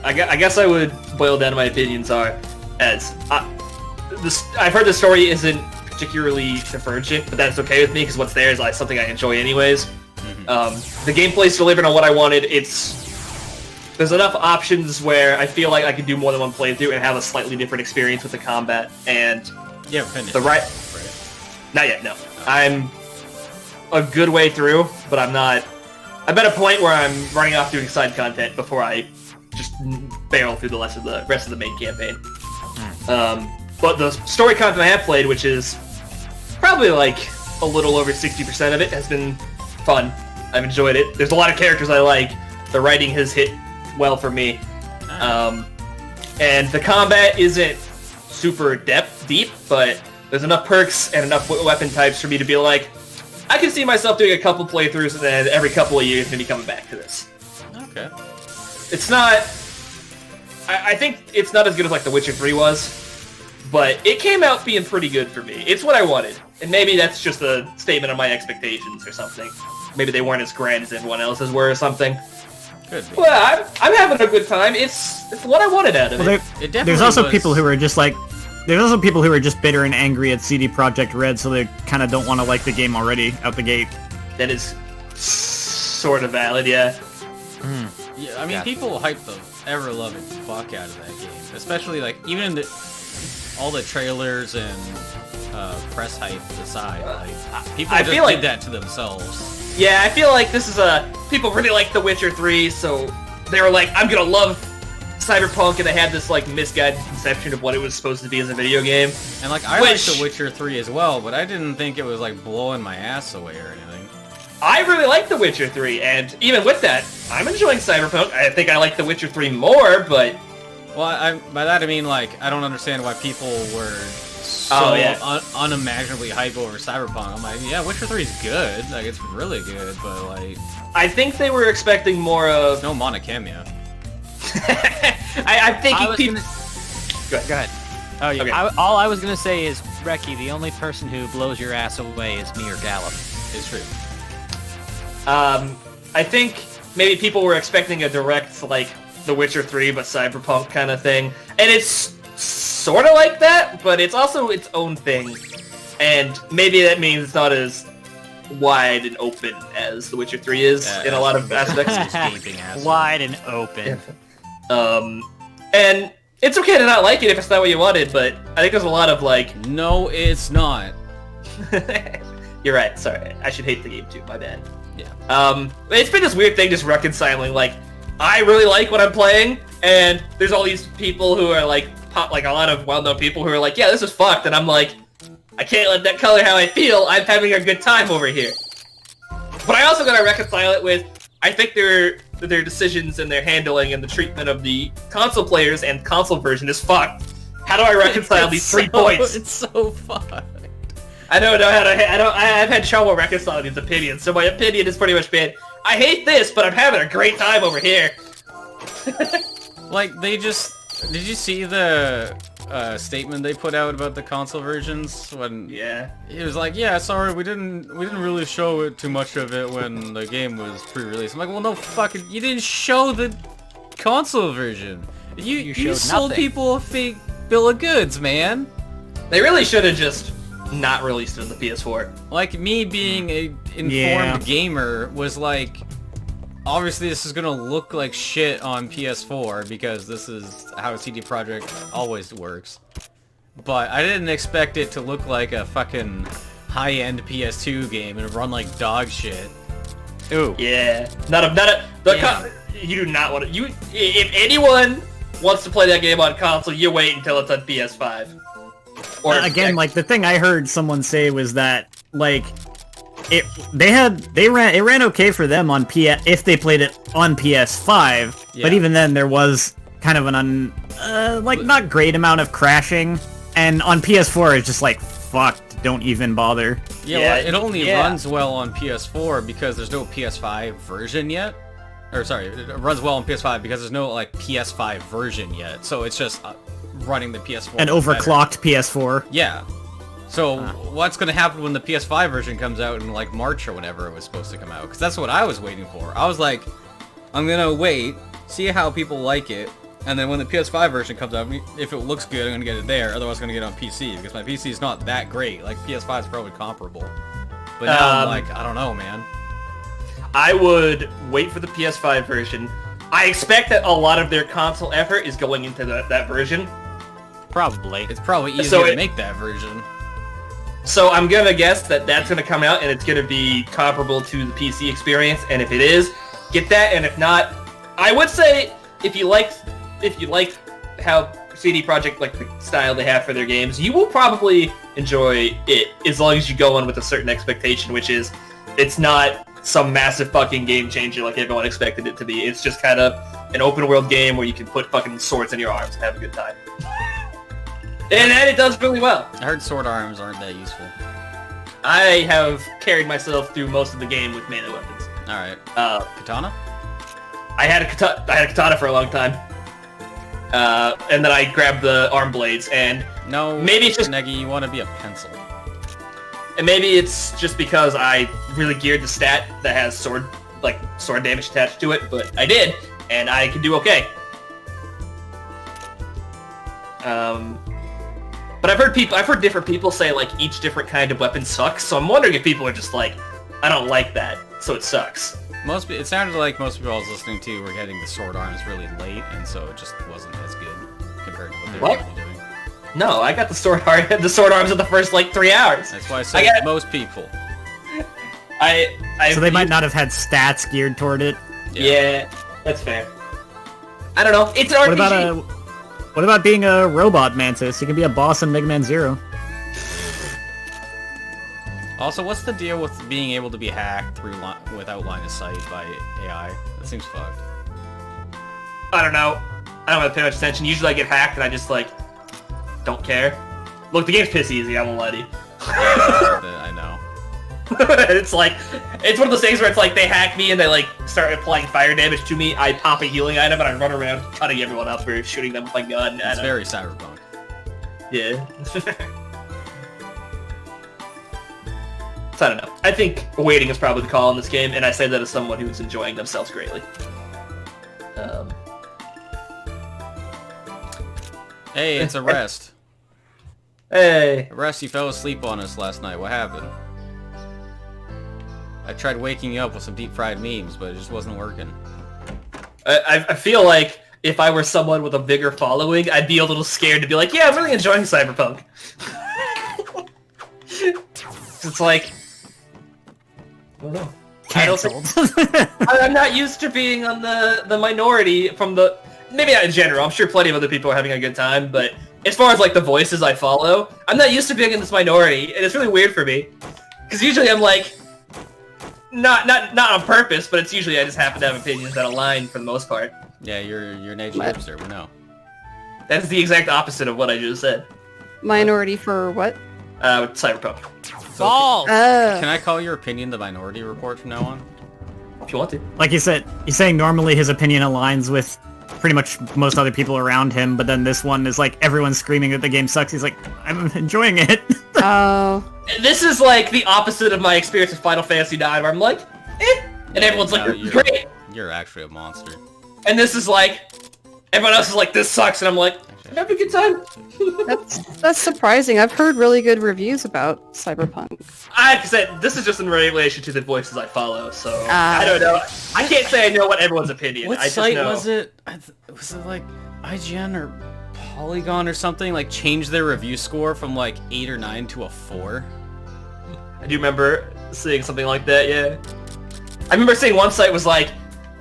I guess I would boil down my opinions are as... I've heard the story isn't particularly divergent, but that's okay with me because what's there is like something I enjoy anyways. The gameplay's delivered on what I wanted. There's enough options where I feel like I can do more than one playthrough and have a slightly different experience with the combat. And yeah, finished. Not yet. No, I'm a good way through, but I'm not. I'm at a point where I'm running off doing side content before I just barrel through the rest of the main campaign. But the story content I have played, which is probably like a little over 60% of it, has been fun. I've enjoyed it. There's a lot of characters I like. The writing has hit well for me. And the combat isn't super deep, but there's enough perks and enough weapon types for me to be like, I can see myself doing a couple playthroughs and then every couple of years maybe coming back to this. Okay. It's not... I think it's not as good as like The Witcher 3 was. But it came out being pretty good for me. It's what I wanted. And maybe that's just a statement of my expectations or something. Maybe they weren't as grand as everyone else's were or something. Could be. Well, I'm having a good time. It's what I wanted out of it. There's also people who are just like... There's also people who are just bitter and angry at CD Projekt Red, so they kind of don't want to like the game already out the gate. That is sort of valid, yeah. Yeah, I mean, people hype the ever-loving fuck out of that game. Especially, like, even in all the trailers and press hype aside, like people I just feel like did that to themselves. Yeah, I feel like this is people really like The Witcher 3, so they were like, I'm gonna love Cyberpunk, and they had this like misguided conception of what it was supposed to be as a video game. And like I like The Witcher 3 as well, but I didn't think it was like blowing my ass away or anything. I really like The Witcher 3, and even with that, I'm enjoying Cyberpunk. I think I like The Witcher 3 more, but... Well, by that I mean, like, I don't understand why people were so unimaginably hype over Cyberpunk. I'm like, yeah, Witcher 3 is good. Like, it's really good, but, like... I think they were expecting more of... No Khemia. I'm thinking people... Go ahead. Oh, yeah. Okay. All I was gonna say is, Reki, the only person who blows your ass away is me or Gallop. It's true. I think maybe people were expecting a direct, like, The Witcher 3 but Cyberpunk kind of thing. And it's sort of like that, but it's also its own thing. And maybe that means it's not as wide and open as The Witcher 3 is in a lot of aspects. Wide and open. And it's okay to not like it if it's not what you wanted, but I think there's a lot of, like... No, it's not. You're right, sorry. I should hate the game too, my bad. Yeah. It's been this weird thing just reconciling, like, I really like what I'm playing, and there's all these people who are like, a lot of well-known people who are like, yeah, this is fucked, and I'm like, I can't let that color how I feel, I'm having a good time over here. But I also gotta reconcile it with, I think their decisions and their handling and the treatment of the console players and console version is fucked. How do I reconcile these 3 points? It's so fucked. I don't know how to. I've had trouble reconciling these opinions, so my opinion is pretty much been, I hate this, but I'm having a great time over here. Like, they just... Did you see the statement they put out about the console versions? When it was like, yeah, sorry, we didn't really show it too much of it when the game was pre-released. I'm like, well, no fucking... You didn't show the console version. You sold people a fake bill of goods, man. They really should have just... not released it on the PS4. Like, me being a informed gamer was like, obviously this is gonna look like shit on PS4 because this is how CD Projekt always works. But I didn't expect it to look like a fucking high-end PS2 game and run like dog shit. Ooh. Yeah. You do not want to... If anyone wants to play that game on console, you wait until it's on PS5. Or again, like the thing I heard someone say was that like it ran okay for them on if they played it on PS5, but even then there was kind of an not great amount of crashing, and on PS4 it's just like fucked, don't even bother. Yeah, well, it only runs well on PS4 because there's no PS5 version yet. Or sorry, it runs well on PS5 because there's no like PS5 version yet. So it's just running the PS4. An overclocked PS4. Yeah. So what's going to happen when the PS5 version comes out in like March or whenever it was supposed to come out? Because that's what I was waiting for. I was like, I'm going to wait, see how people like it, and then when the PS5 version comes out, if it looks good, I'm going to get it there. Otherwise, I'm going to get it on PC because my PC is not that great. Like PS5 is probably comparable. But now I'm like, I don't know, man. I would wait for the PS5 version. I expect that a lot of their console effort is going into that version. Probably. It's probably easier to make that version. So I'm gonna guess that that's gonna come out and it's gonna be comparable to the PC experience. And if it is, get that. And if not, I would say if you like how CD Projekt, like the style they have for their games, you will probably enjoy it as long as you go on with a certain expectation, which is it's not some massive fucking game changer like everyone expected it to be. It's just kind of an open world game where you can put fucking swords in your arms and have a good time. And it does really well. I heard sword arms aren't that useful. I have carried myself through most of the game with melee weapons. Alright. Katana? I had a katana for a long time. And then I grabbed the arm blades, and maybe it's just Negi, you want to be a pencil. And maybe it's just because I really geared the stat that has sword damage attached to it, but I did, and I can do okay. But I've heard different people say like each different kind of weapon sucks, so I'm wondering if people are just like, I don't like that, so it sucks. It sounded like most people I was listening to were getting the sword arms really late, and so it just wasn't as good compared to what they were really doing. No, I got the sword arms in the first like 3 hours. That's why I said most people. So they might not have had stats geared toward it. Yeah, that's fair. I don't know. It's an RPG. What about being a robot Mantis? You can be a boss in Mega Man Zero. Also, what's the deal with being able to be hacked without line of sight by AI? That seems fucked. I don't know. I don't have to pay much attention. Usually I get hacked and I just like don't care. Look, the game's piss easy. I won't lie to you. I know. It's like, it's one of those things where it's like they hack me and they like start applying fire damage to me. I pop a healing item and I run around cutting everyone up or shooting them with my gun. It's very cyberpunk. Yeah. So I don't know. I think waiting is probably the call in this game, and I say that as someone who's enjoying themselves greatly. Hey, it's Arrest. Hey. Arrest, you fell asleep on us last night. What happened? I tried waking you up with some deep-fried memes, but it just wasn't working. I feel like if I were someone with a bigger following, I'd be a little scared to be like, yeah, I'm really enjoying Cyberpunk. It's like... I don't know. Cancelled. I'm not used to being on the minority from the... Maybe not in general. I'm sure plenty of other people are having a good time, but as far as like the voices I follow, I'm not used to being in this minority, and it's really weird for me. Because usually I'm like... Not on purpose, but it's usually I just happen to have opinions that align for the most part. Yeah, you're nature hipster, we know. That's the exact opposite of what I just said. Minority for what? Cyberpunk. So, can I call your opinion the Minority Report from now on? If you want to. Like you said, he's saying normally his opinion aligns with pretty much most other people around him, but then this one is like everyone's screaming that the game sucks. He's like, I'm enjoying it. Oh. This is like the opposite of my experience with Final Fantasy IX, where I'm like, eh, and everyone's like, great. You're actually a monster. And this is like, everyone else is like, this sucks, and I'm like, I'm having a good time. That's surprising. I've heard really good reviews about Cyberpunk. I said, this is just in relation to the voices I follow, so I don't know. I can't say I know what everyone's opinion. What I just site know. was it? Was it like IGN or Polygon or something? Like changed their review score from like 8 or 9 to a 4? I do remember seeing something like that, yeah. I remember seeing one site was like,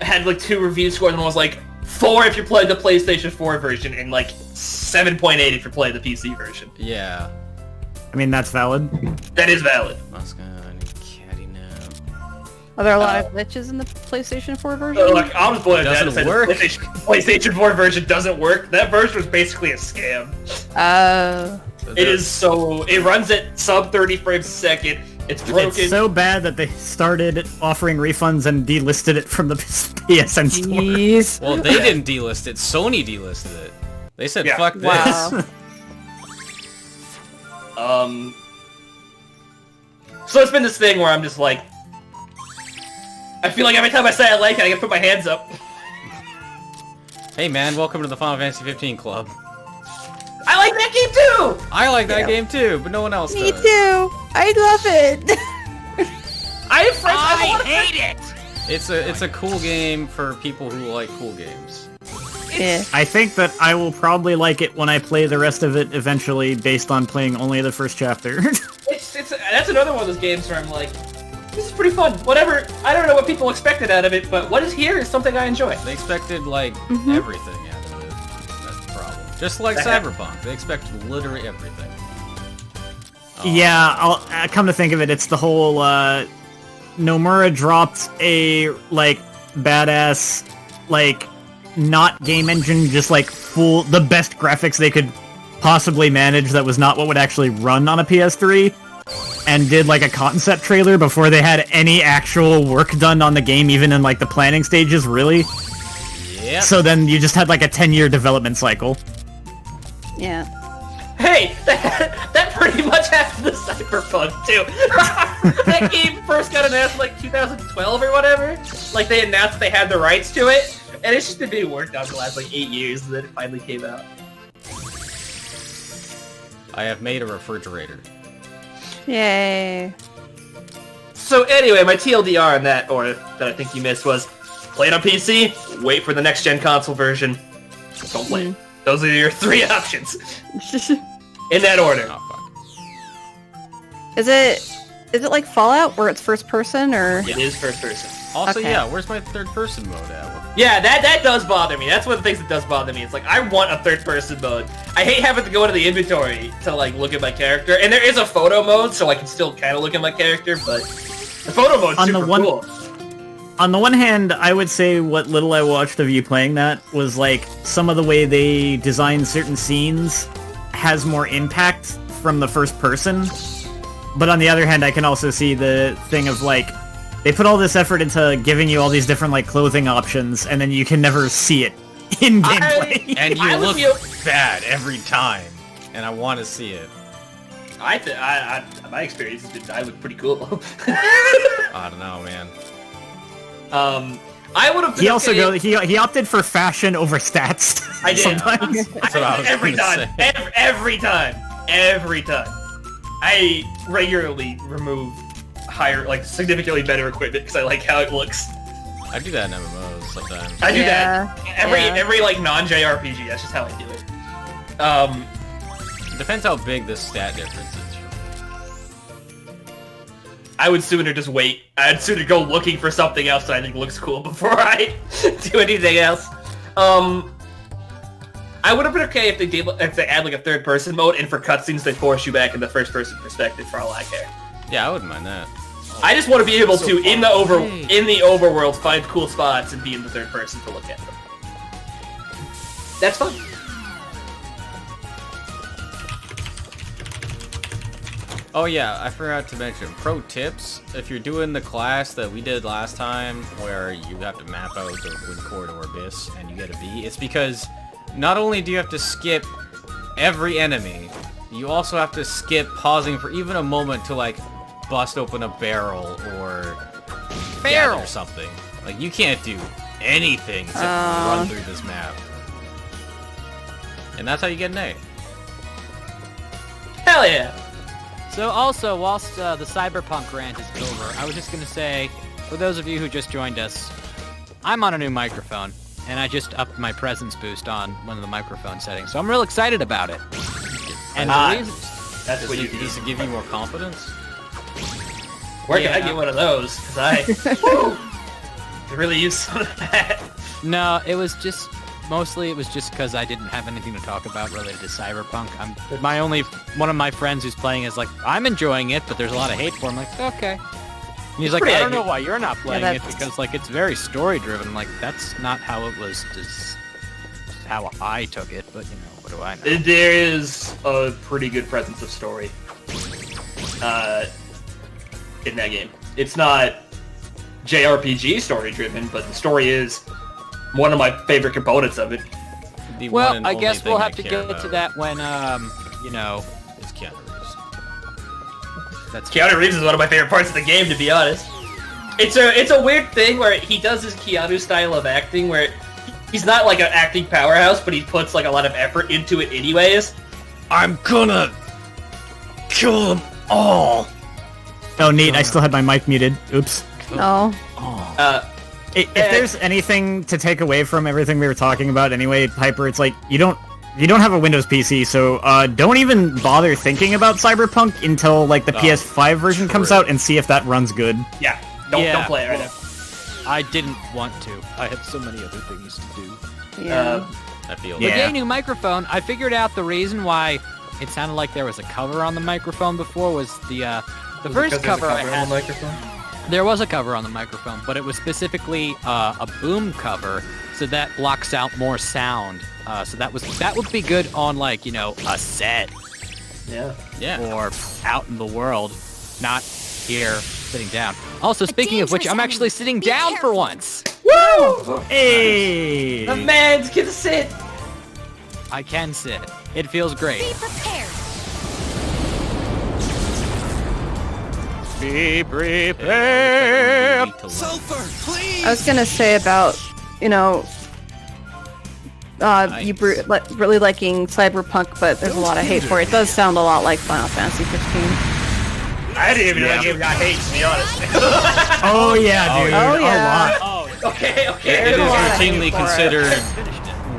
had like 2 review scores and one was like 4 if you're playing the PlayStation 4 version and like 7.8 if you're playing the PC version. Yeah. I mean, that's valid. That is valid. Are there a lot of glitches in the PlayStation 4 version? Look, I'll just boil it down and say the work. PlayStation 4 version doesn't work. That version was basically a scam. It is so... It runs at sub 30 frames a second. It's broken. It's so bad that they started offering refunds and delisted it from the PSN store. Well, they didn't delist it. Sony delisted it. They said, Yeah. fuck this. Wow. So it's been this thing where I'm just like... I feel like every time I say I like it, I can put my hands up. Hey man, welcome to the Final Fantasy 15 club. I like that game too! I like that game too, but no one else Me does. too! I love it! I have friends I hate it! It's a cool game for people who like cool games. Yeah. I think that I will probably like it when I play the rest of it eventually, based on playing only the first chapter. That's another one of those games where I'm like, this is pretty fun. Whatever, I don't know what people expected out of it, but what is here is something I enjoy. They expected, like, everything out of it. That's the problem. Just like Cyberpunk, they expected literally everything. Yeah, I'll come to think of it, it's the whole, Nomura dropped a, like, badass, like, not game engine, just, like, the best graphics they could possibly manage that was not what would actually run on a PS3, and did, like, a concept trailer before they had any actual work done on the game, even in, like, the planning stages, really. Yeah. So then you just had, like, a 10-year development cycle. Yeah. Hey, that pretty much happened to Cyberpunk, too. That game first got announced in, like, 2012 or whatever. Like, they announced that they had the rights to it, and it's just been being worked on for the last, like, 8 years, and then it finally came out. I have made a refrigerator. Yay. So anyway, my TLDR on that, or that I think you missed, was play it on PC, wait for the next-gen console version, don't play it. Those are your 3 options. In that order. Oh, fuck. Is it like Fallout where it's first person or? It is first person. Also, Okay. yeah, where's my third person mode at? Yeah, that does bother me. That's one of the things that does bother me. It's like, I want a third person mode. I hate having to go into the inventory to like look at my character. And there is a photo mode, so I can still kind of look at my character, but the photo mode's super cool. On the one hand, I would say what little I watched of you playing that was like some of the way they design certain scenes has more impact from the first person. But on the other hand, I can also see the thing of like, they put all this effort into giving you all these different like clothing options, and then you can never see it in gameplay. And you look bad every time, and I want to see it. My experience has been, I look pretty cool. I don't know, man. I would have. He also he opted for fashion over stats. I did. Sometimes. Every time. Every time. I regularly remove higher, like significantly better equipment because I like how it looks. I do that in MMOs sometimes. I do that every like non-JRPG. That's just how I do it. Depends how big the stat difference is. I would sooner just wait. I'd sooner go looking for something else that I think looks cool before I do anything else. I would have been okay if they add like a third person mode, and for cutscenes they force you back in the first person perspective for all I care. Yeah, I wouldn't mind that. I just want to be able to in the overworld find cool spots and be in the third person to look at them. That's fun. Oh yeah, I forgot to mention, pro tips, if you're doing the class that we did last time, where you have to map out the Wind Corridor Abyss and you get a B, it's because not only do you have to skip every enemy, you also have to skip pausing for even a moment to like bust open a barrel or gather something. Like you can't do anything except run through this map. And that's how you get an A. Hell yeah! So also, whilst the Cyberpunk rant is over, I was just going to say, for those of you who just joined us, I'm on a new microphone, and I just upped my presence boost on one of the microphone settings, so I'm real excited about it. And the reason... That's what you do. Does it give you more confidence? Where can I get one of those? Because I could really use some of that. No, it was just... Mostly it was just because I didn't have anything to talk about related to Cyberpunk. One of my friends who's playing is like, I'm enjoying it, but there's a lot of hate for it. I'm like, okay. And he's like, I don't know why you're not playing it, because like it's very story driven. Like that's not how it was, just how I took it, but you know, what do I know? There is a pretty good presence of story in that game. It's not JRPG story driven, but the story is one of my favorite components of it. Well, I guess we'll have to get to that when, you know... It's Keanu Reeves. Keanu Reeves is one of my favorite parts of the game, to be honest. It's a weird thing where he does his Keanu style of acting, where he's not like an acting powerhouse, but he puts like a lot of effort into it anyways. I'm gonna kill them all. Oh, neat. I still had my mic muted. Oops. Oh. If there's anything to take away from everything we were talking about anyway, Piper, it's like, you don't have a Windows PC, so don't even bother thinking about Cyberpunk until like the PS5 version comes out and see if that runs good. Yeah, don't play it right now. I didn't want to. I have so many other things to do. Yeah. I feel With a new microphone, I figured out the reason why it sounded like there was a cover on the microphone before was the first cover I had. On the microphone? There was a cover on the microphone, but it was specifically a boom cover, so that blocks out more sound. So that would be good on like, you know, a set. Yeah. Or out in the world, not here sitting down. Also, speaking of which, I'm actually sitting down for once. Woo! Hey! The man can sit. I can sit. It feels great. Be prepared. Be prepared. Sulfur, please! I was gonna say about, you know, you really liking Cyberpunk, but there's a lot of hate for it. It does sound a lot like Final Fantasy 15. I didn't even know that game got hate, to be honest. Oh yeah, dude. Oh, yeah. A lot. Okay. It is routinely considered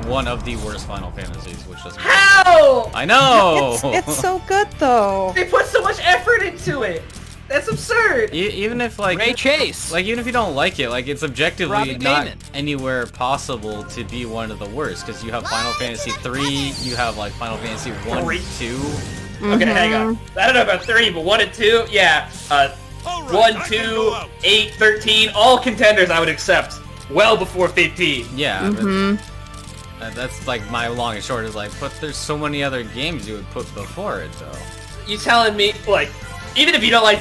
one of the worst Final Fantasies, which doesn't. How? I know. It's so good though. They put so much effort into it. That's absurd. Even if like Ray Chase, like even if you don't like it, like it's objectively Robbie not Damon. anywhere possible to be one of the worst because you have Final Fantasy 3, you have like Final Fantasy 1, 2. Okay, hang on. I don't know about 3, but 1 and 2, yeah. 1, 2, 8, 13, all contenders I would accept. Well before 15. Yeah. That's like my long and short is like, but there's so many other games you would put before it though. You telling me like, even if you don't like,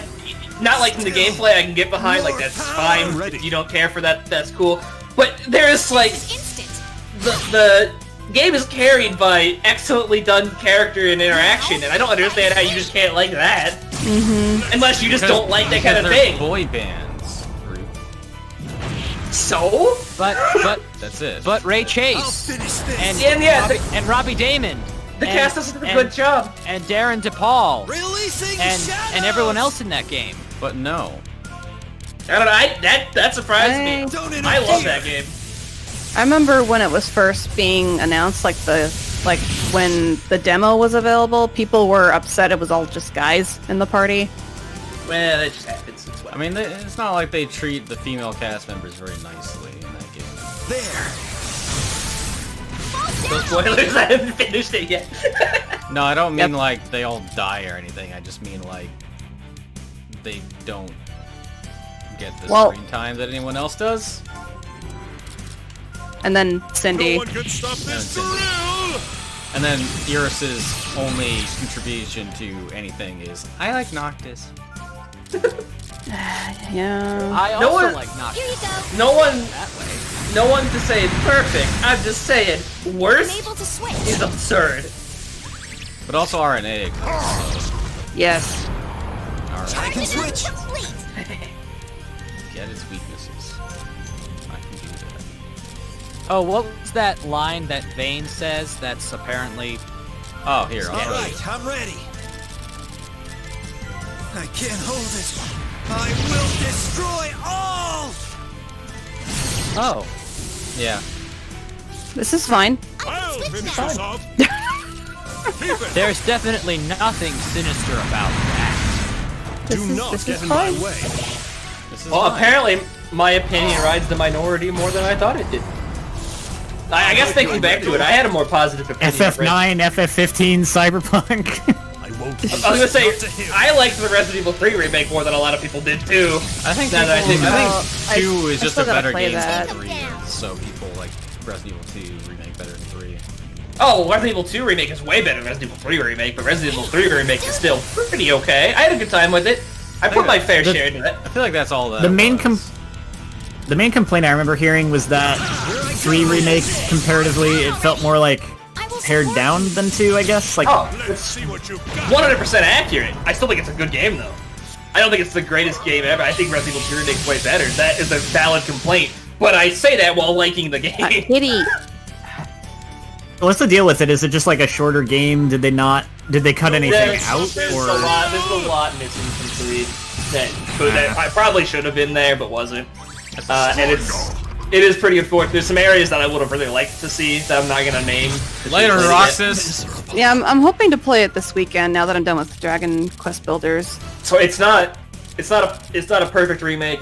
not liking the gameplay, I can get behind. Like that's fine. If you don't care for that, that's cool. But there is like, the game is carried by excellently done character and interaction, and I don't understand how you just can't like that. Unless you just don't like that kind of thing. Boy bands. So? But that's it. But Ray Chase and yeah, and Robbie Damon. The cast does a good job. And Darren DePaul. And everyone else in that game. But no. I don't know. That surprised me. I love that game. I remember when it was first being announced, like when the demo was available, people were upset it was all just guys in the party. Well, it just happens. I mean, it's not like they treat the female cast members very nicely in that game. There. No spoilers, I haven't finished it yet. No, I don't mean like they all die or anything. I just mean like they don't get the screen time that anyone else does. And then Cindy. No one can stop this thrill! And then Eurus's only contribution to anything is, I like Noctis. Yeah. I No also one- like Noctis. No one to say it's perfect. I'm just saying, worse is absurd. But also RNA. Yes. RNA. I can switch. Get its weaknesses. I can do that. Oh, what was that line that Vane says that's apparently... Oh, here, I'll All show you. right, I'm ready. I can't hold it. I will destroy all! Oh. Yeah. This is fine. I'll finish this off. There's definitely nothing sinister about that. Do not get in my way. Well, apparently, my opinion rides the minority more than I thought it did. I guess thinking back to it, I had a more positive opinion. FF9, FF15, Cyberpunk. I won't. I was gonna say, I liked the Resident Evil 3 remake more than a lot of people did too. I think Now that I think I think 2 is I just still a gotta better play game that. than 3 is, so people like Resident Evil 2 remake better than 3. Oh, Resident Evil 2 remake is way better than Resident Evil 3 remake, but Resident Evil 3 remake is still pretty okay. I had a good time with it. I put my fair share into it. I feel like that's all that The main was. the main complaint I remember hearing was that 3 remake comparatively it felt more like pared down than 2, I guess. Like Oh, Let's it's see what you've got. 100% accurate. I still think it's a good game though. I don't think it's the greatest game ever. I think Resident Evil 2 remake is way better. That is a valid complaint. But I say that while liking the game. Kitty. what's the deal with it? Is it just like a shorter game? Did they cut anything out? There's Or a lot missing from 3 that I probably should have been there but wasn't. And it is pretty unfortunate. There's some areas that I would have really liked to see that I'm not gonna name. Later, Roxas. Yeah, I'm hoping to play it this weekend now that I'm done with Dragon Quest Builders. So it's not a perfect remake,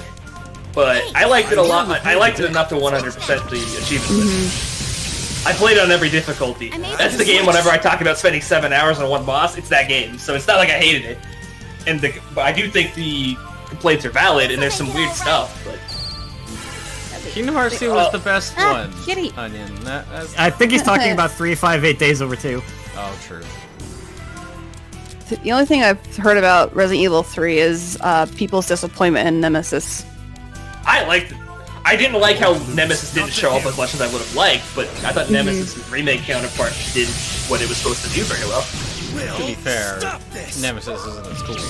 but I liked it a lot. I liked it enough to 100% the achievement. I played it on every difficulty. That's the game. Whenever I talk about spending 7 hours on one boss, it's that game. So it's not like I hated it. But I do think the complaints are valid, and there's some weird stuff. But Kingdom Hearts 2 was the best one. Kitty. Onion. That's... I think he's talking about 3, 5, 8 Days Over 2. Oh, true. The only thing I've heard about Resident Evil 3 is people's disappointment in Nemesis. I liked it. I didn't like how Nemesis didn't show up as much as I would have liked, but I thought Nemesis' remake counterpart did what it was supposed to do very well. To be fair, Nemesis isn't as cool as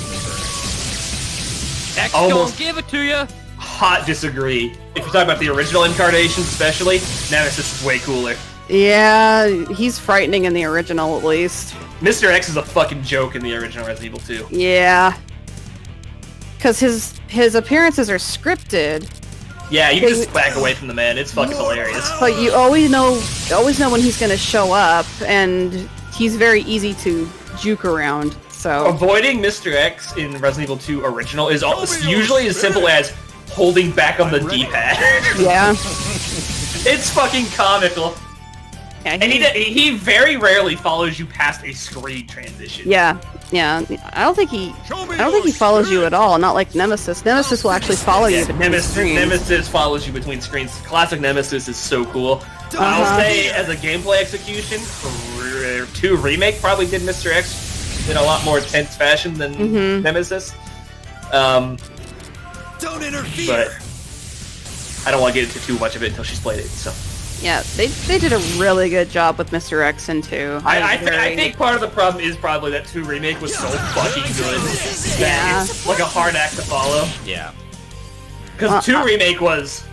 Reaper. X Almost. gonna give it to you. Hot disagree. If you're talking about the original incarnations especially, Nemesis is way cooler. Yeah, he's frightening in the original at least. Mr. X is a fucking joke in the original Resident Evil 2. Yeah. Because his appearances are scripted, Yeah, you can just back away from the man. It's fucking hilarious. But you always know when he's gonna show up, and he's very easy to juke around. So avoiding Mr. X in Resident Evil 2 Original is usually as simple as holding back on the D-pad. Yeah. It's fucking comical. Yeah, and he very rarely follows you past a screen transition. Yeah. I don't think he follows you at all. Not like Nemesis. Nemesis will actually follow you between screens. Nemesis follows you between screens. Classic Nemesis is so cool. I'll say, as a gameplay execution, 2 Remake probably did Mr. X in a lot more tense fashion than Nemesis. Don't interfere. But I don't want to get into too much of it until she's played it. So. Yeah, they did a really good job with Mr. X in 2. I think part of the problem is probably that 2 Remake was so fucking good that it's like a hard act to follow. Yeah. Because 2 Remake was,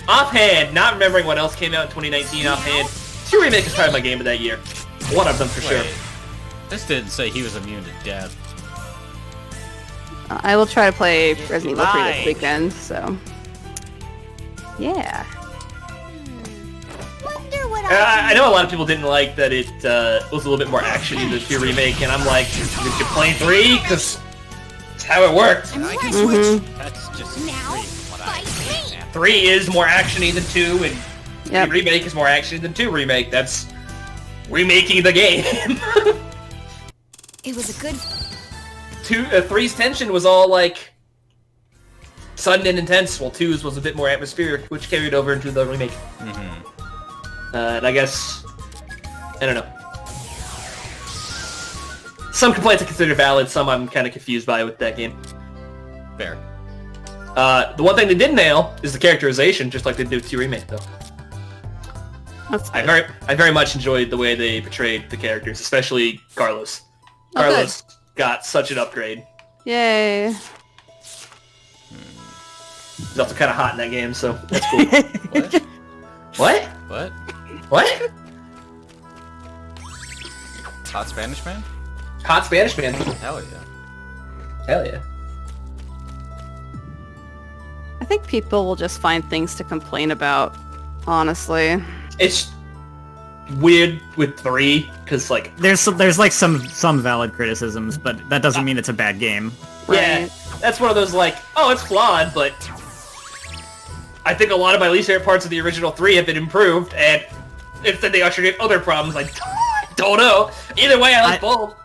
offhand, not remembering what else came out in 2019 offhand, 2 Remake is probably my game of that year. One of them for sure. This didn't say he was immune to death. I will try to play Resident Evil 3 this weekend, so... Yeah. I know a lot of people didn't like that it was a little bit more actiony than 2 Remake, and I'm like, did you play 3? Because it's how it worked. That's just 3 is more actiony than 2, and 3 Remake is more actiony than 2 Remake. That's remaking the game. It was a good... 3's tension was all like sudden and intense, while 2's was a bit more atmospheric, which carried over into the remake. And I guess, I don't know. Some complaints I consider valid, some I'm kind of confused by with that game. Fair. The one thing they did nail is the characterization, just like they did with 2 Remake, though. I very much enjoyed the way they portrayed the characters, especially Carlos. Carlos got such an upgrade. Yay. He's also kind of hot in that game, so that's cool. What? What? What? Hot Spanish man? Hot Spanish man. Hell yeah. Hell yeah. I think people will just find things to complain about, honestly. It's weird with 3, because like... There's like some valid criticisms, but that doesn't mean it's a bad game. Yeah, that's one of those like, oh, it's flawed, but I think a lot of my least favorite parts of the original 3 have been improved, and instead they ushered in other problems. I don't know. Either way, I like both.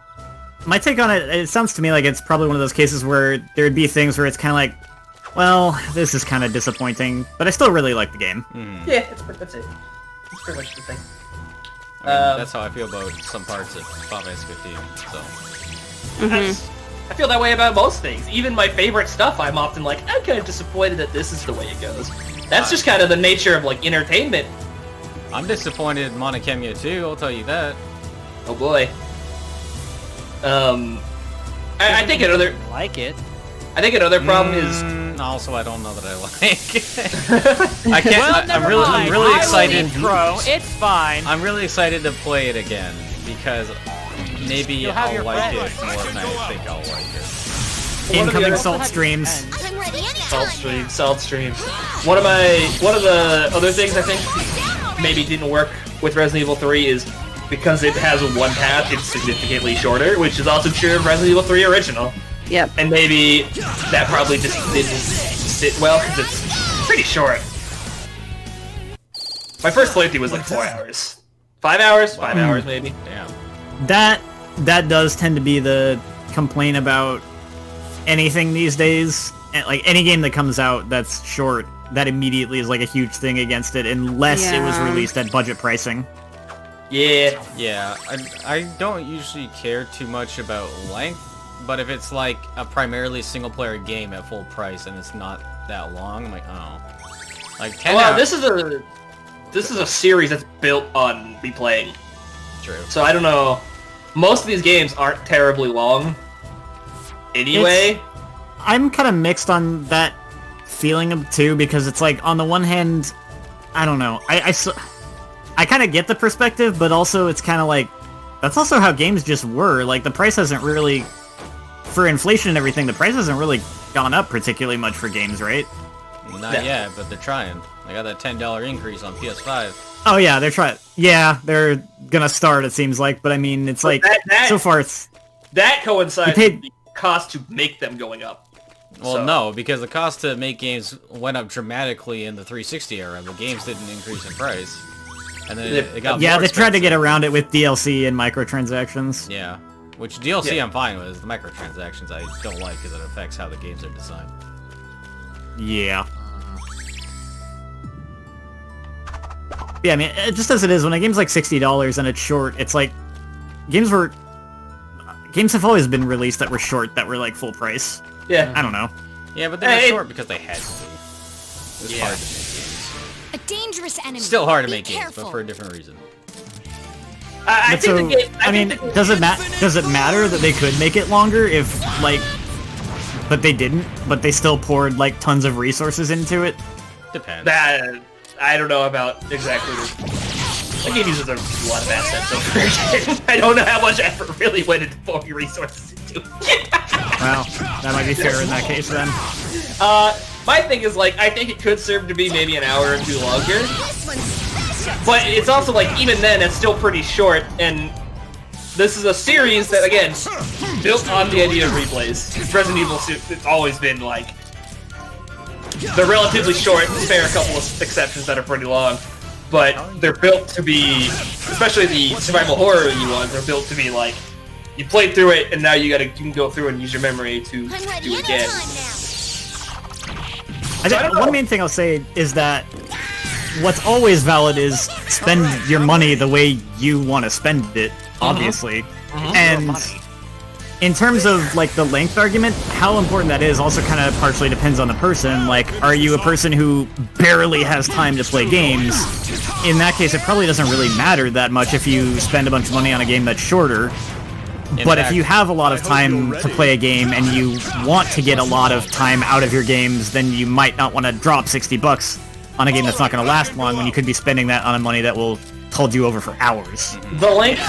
My take on it sounds to me like it's probably one of those cases where there'd be things where it's kind of like, well, this is kind of disappointing, but I still really like the game. Yeah, that's it. It's pretty much the thing. I mean, that's how I feel about some parts of Final Fantasy 15, so... I feel that way about most things. Even my favorite stuff, I'm often like, I'm kind of disappointed that this is the way it goes. That's just kind of the nature of, like, entertainment. I'm disappointed in Khemia too, I'll tell you that. Oh boy. I think another... like it. I think another problem is... Also, I don't know that I like it. I can't... Well, I'm really excited... It's fine. I'm really excited to play it again, because... Maybe I'll like it more than I think I'll like it. Incoming salt streams. Salt streams. One of the other things I think maybe didn't work with Resident Evil 3 is because it has one path, it's significantly shorter, which is also true of Resident Evil 3 Original. Yep. And maybe that probably just didn't sit well because it's pretty short. My first playthrough was like 4 hours. 5 hours? 5 hours maybe. Damn. That does tend to be the complaint about anything these days. Like any game that comes out that's short, that immediately is like a huge thing against it, unless it was released at budget pricing. Yeah. Yeah, I don't usually care too much about length, but if it's like a primarily single-player game at full price and it's not that long, I'm like, oh. Like 10 well, hours. this is a series that's built on replaying. True. So I don't know. Most of these games aren't terribly long. Anyway. I'm kind of mixed on that feeling too, because it's like, on the one hand, I don't know. I kind of get the perspective, but also it's kind of like, that's also how games just were. Like, the price hasn't really, for inflation and everything, the price hasn't really gone up particularly much for games, right? Not yet, but they're trying. I got that $10 increase on PS5. Oh yeah, they're trying. Yeah, they're gonna start. It seems like, but I mean, it's like so far it's that coincides with the cost to make them going up. Well, no, because the cost to make games went up dramatically in the 360 era. The games didn't increase in price, and then it got more they tried to expensive. get around it with DLC and microtransactions. Yeah, which DLC I'm fine with. The microtransactions I don't like because it affects how the games are designed. Yeah. Yeah, I mean, just as it is, when a game's like $60 and it's short, it's like games have always been released that were short that were like full price. Yeah. I don't know. Yeah, but they were short because they had to be. It was hard to make games. A dangerous enemy. Still hard to make Be games, careful. but for a different reason. I But so, think the game, I mean, does it matter that they could make it longer if, like, but they didn't, but they still poured, like, tons of resources into it? Depends. That, I don't know about exactly the game uses a lot of assets over I don't know how much effort really went into pouring resources into it. Well, that might be fair in that case then. My thing is, like, I think it could serve to be maybe an hour or two longer. But it's also, like, even then, it's still pretty short, and this is a series that, again, built on the idea of replays. Resident Evil, it's always been, like, they're relatively short, spare a couple of exceptions that are pretty long. But they're built to be, especially the survival horror ones, they're built to be, like, you played through it, and now you can go through and use your memory to do it again. I think one main thing I'll say is that what's always valid is spend your money the way you want to spend it, obviously. And in terms of, like, the length argument, how important that is also kind of partially depends on the person. Like, are you a person who barely has time to play games? In that case, it probably doesn't really matter that much if you spend a bunch of money on a game that's shorter. But if you have a lot of time to play a game and you want to get a lot of time out of your games, then you might not want to drop $60 on a game that's not going to last long when you could be spending that on a money that will hold you over for hours. The length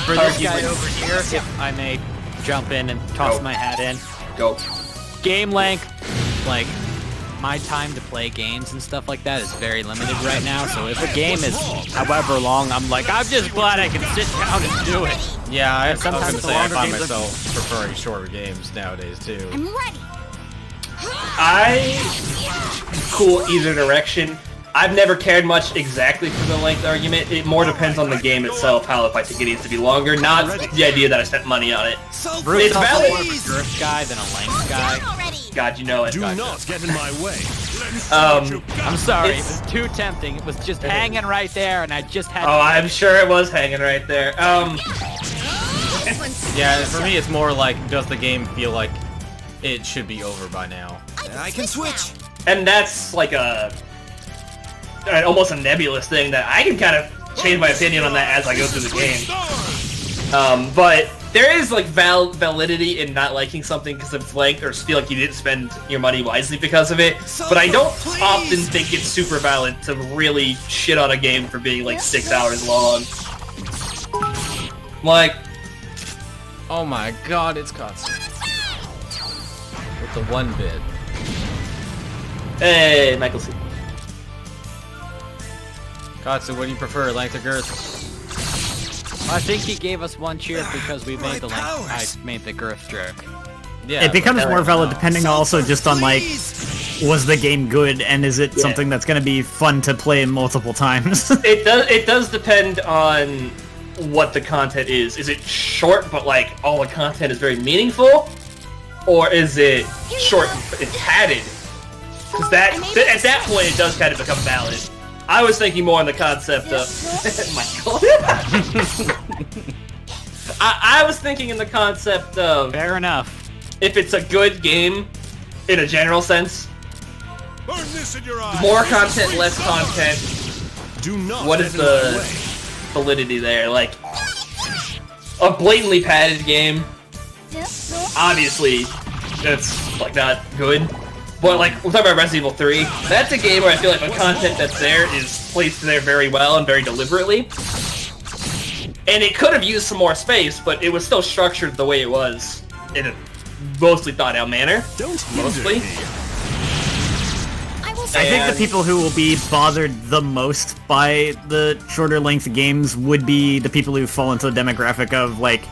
for this guy over here, if I may jump in and toss my hat in. Go. Game length, like, my time to play games and stuff like that is very limited right now, so if a game is however long, I'm like, I'm just glad I can sit down and do it. Yeah, I was sometimes going to the say I longer find games are- myself preferring shorter games nowadays, too. I'm ready. Cool either direction. I've never cared much exactly for the length argument. It more depends on the game itself, how if I think it needs to be longer, not the idea that I spent money on it. It's valid. More of a girth guy than a length guy. God, you know it. Do not get in my way. I'm sorry, it was too tempting. It was just hanging right there, and I just had. Oh, I'm sure it was hanging right there. Yeah, for me it's more like, does the game feel like it should be over by now? I can switch. And that's like almost a nebulous thing that I can kind of change my opinion on that as I go through the game. But there is like validity in not liking something because of its length, or feel like you didn't spend your money wisely because of it. But I don't often think it's super valid to really shit on a game for being like 6 hours long. Like, oh my god, it's Katsu. With the 1-bit. Hey, Michael C. Katsu, what do you prefer, length or girth? I think he gave us one cheer because we made the length. I made the girth joke. Yeah, it becomes more valid depending also just on, like, was the game good and is it something that's going to be fun to play multiple times? It does depend on what the content is. Is it short but like all the content is very meaningful, or is it short and padded? Because at that point it does kind of become valid. I was thinking more on the concept of Michael. I was thinking in the concept of fair enough. If it's a good game, in a general sense, Burn this in your eyes. more content, less content. Do not What is the validity there? Like a blatantly padded game. Obviously, it's like not good. But like we're talking about Resident Evil 3, that's a game where I feel like the content that's there is placed there very well and very deliberately. And it could have used some more space, but it was still structured the way it was in a mostly thought out manner. Don't mostly. I think the people who will be bothered the most by the shorter length games would be the people who fall into the demographic of, like,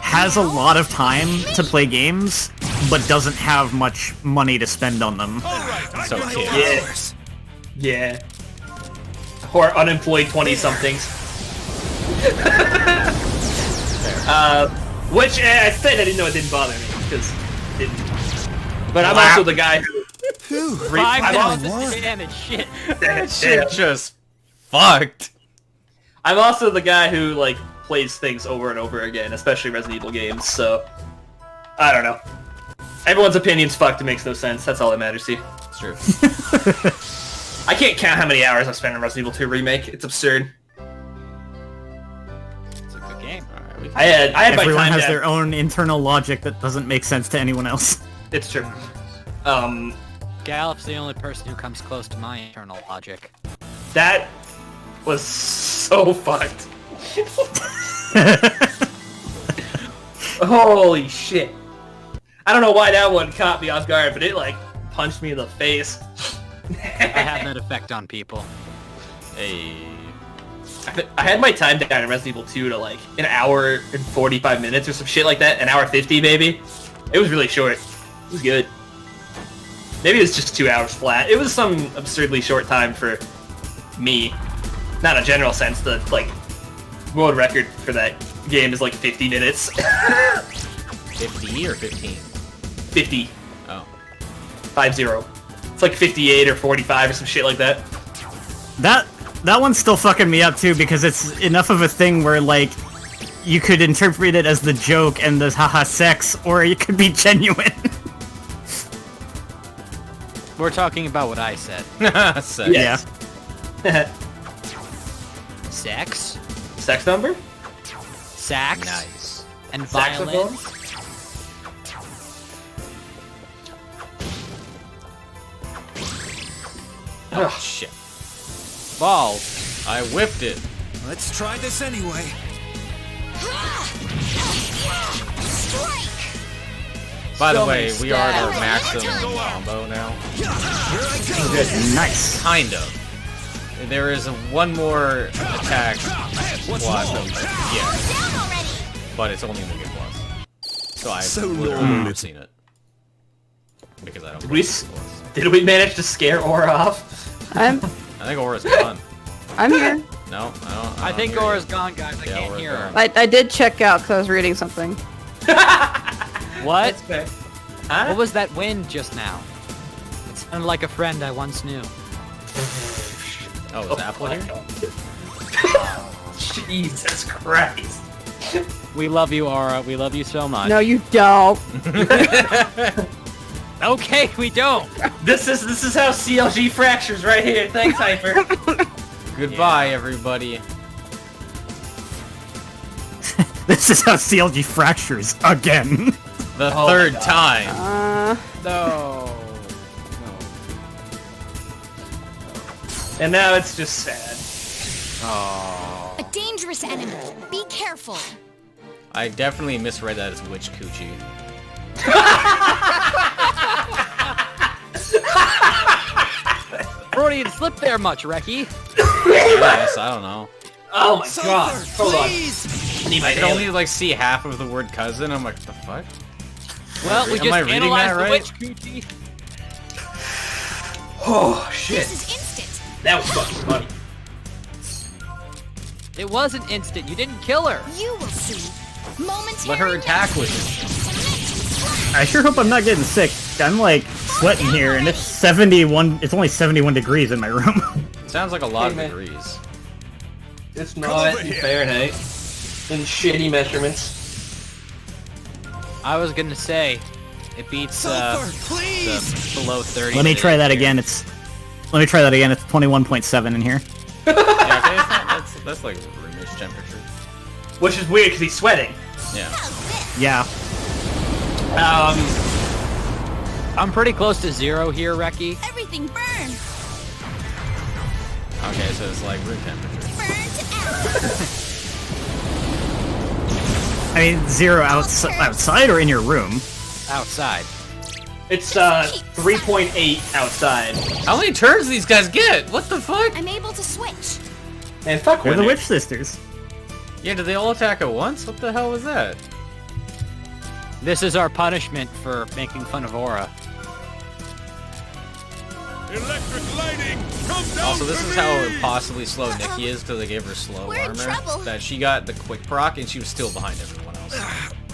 has a lot of time to play games, but doesn't have much money to spend on them. So kids. Yeah. Or unemployed 20-somethings. Which I said I didn't know it didn't bother me, because it didn't. But I'm also the guy who... 5 minutes of damage, shit. That shit just fucked. I'm also the guy who, like, plays things over and over again, especially Resident Evil games, so... I don't know. Everyone's opinion's fucked, it makes no sense, that's all that matters to you. It's true. I can't count how many hours I've spent on Resident Evil 2 Remake, it's absurd. It's a good game. Alright, I had my Everyone time has down. their own internal logic that doesn't make sense to anyone else. It's true. Gallup's the only person who comes close to my internal logic. That was so fucked. Holy shit. I don't know why that one caught me off guard, but it, like, punched me in the face. I have that effect on people. Hey. I had my time down in Resident Evil 2 to, like, an hour and 45 minutes or some shit like that. An hour 50, maybe. It was really short. It was good. Maybe it was just 2 hours flat. It was some absurdly short time for me. Not in a general sense, the, like, world record for that game is like 50 minutes. 50 or 15? 50. Oh. 5-0. It's like 58 or 45 or some shit like that. That one's still fucking me up too, because it's enough of a thing where, like, you could interpret it as the joke and the haha sex, or it could be genuine. We're talking about what I said. Sex. Yes. Yeah. Sex? Sex number? Sax? Nice. And Saxophone? violence? Oh, shit. Balls. I whipped it. Let's try this anyway. By the So way, many we are at our stabs. maximum combo now. Nice. Kind of. There is one more attack plus that we can get, but it's only Mega Plus. So I've literally never seen it. Because I don't play Mega Plus. Did we manage to scare Aura off? I think Aura's gone. I'm here. No, I think hear Aura's you. gone, guys. I Yeah, can't Aura's hear her. gone. I did check out because I was reading something. What? That's fair. Huh? What was that wind just now? It sounded like a friend I once knew. Oh, is Apple here? Jesus Christ. We love you, Aura. We love you so much. No, you don't. Okay, we don't. This is how CLG fractures right here. Thanks, Hyper. Goodbye, everybody. This is how CLG fractures again. The Oh third my God. time. No. And now it's just sad. Oh. A dangerous enemy. Be careful. I definitely misread that as witch coochie. Brody didn't slip there much, Reki. Yes, I don't know. Oh my God. Hold on. Please. I need my I can daily. only like see half of the word cousin. I'm like, the fuck? Well, we Am just I reading analyzed that the right? witch coochie. Oh shit. This is instant. That was fucking funny. It wasn't instant. You didn't kill her. You will see. Momentary. Let her attack with it. I sure hope I'm not getting sick. I'm like sweating here, and it's 71. It's only 71 degrees in my room. Sounds like a lot of Hey, man. degrees. It's not in Fahrenheit. In shitty measurements. I was gonna say, it beats the below 30. Let me try that here. again. Let me try that again. It's 21.7 in here. Yeah, okay, it's not, that's like roomish temperature. Which is weird because he's sweating. Yeah. Yeah. I'm pretty close to 0 here, Reki. Everything burns. Okay, so it's like room temperature. Burn to ash. I mean, 0 outside or in your room? Outside. It's 3.8 outside. How many turns do these guys get? What the fuck? I'm able to switch. Man, fuck They're the women. Witch Sisters. Yeah, did they all attack at once? What the hell was that? This is our punishment for making fun of Aura. Electric lighting, come down Also, this to is me! how impossibly slow Nikki is because they gave her slow We're in armor. trouble. That she got the quick proc and she was still behind everyone else.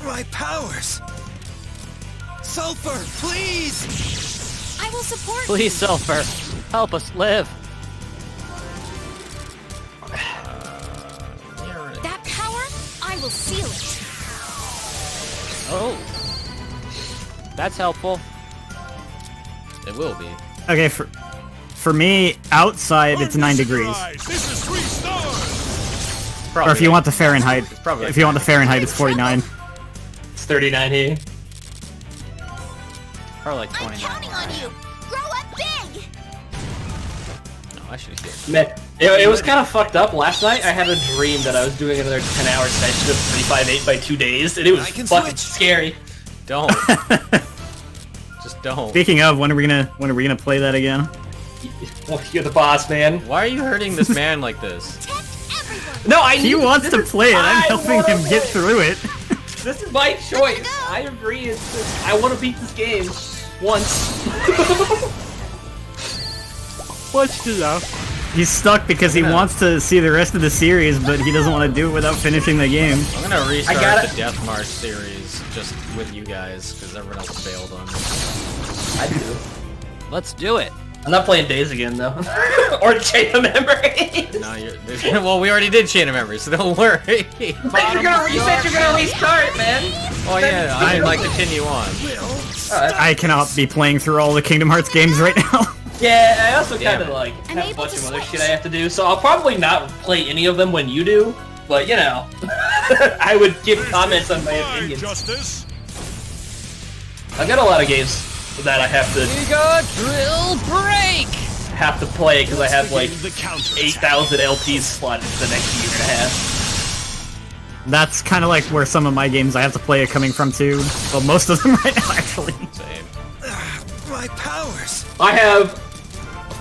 My powers! Sulfur, please! I will support Please, Sulfur, help us live. that power. I will seal it. Oh. That's helpful. It will be. Okay, for me, outside it's 9 degrees. This is 3 stars! Probably Or if you want the Fahrenheit, probably if you want the Fahrenheit, it's 49. It's 39 here. Or like I'm 29. counting on you. Grow up big. No, I should have Man, it was kind of fucked up. Last night I had a dream that I was doing another 10-hour session of 358 by 2 days, and it was I can fucking switch. scary. Don't. Just don't. Speaking of, when are we gonna play that again? You're the boss, man. Why are you hurting this man like this? No, He wants to play it. I'm helping him get through it. This is my choice. I agree. I want to beat this game once. What's the love? He's stuck because he wants to see the rest of the series, but he doesn't want to do it without finishing the game. I'm gonna restart gotta- the Death March series just with you guys because everyone else failed on it. I do. Let's do it. I'm not playing Days again though, or Chain of Memories. No, you're. Well, we already did Chain of Memories, so don't worry. But you're gonna reset. You're gonna restart, man. Oh yeah, I like continue on. I cannot be playing through all the Kingdom Hearts games right now. Yeah, I also Damn kind of it. like I'm have a able bunch to of other switch. shit I have to do, so I'll probably not play any of them when you do. But you know, I would give comments on my opinions. Justice. I've got a lot of games that I have We got drill break. to play because I have like The counter. 8,000 LPs slotted for the next year and a half. That's kind of like where some of my games I have to play are coming from too. Well, most of them right now, actually. Same. My powers! I have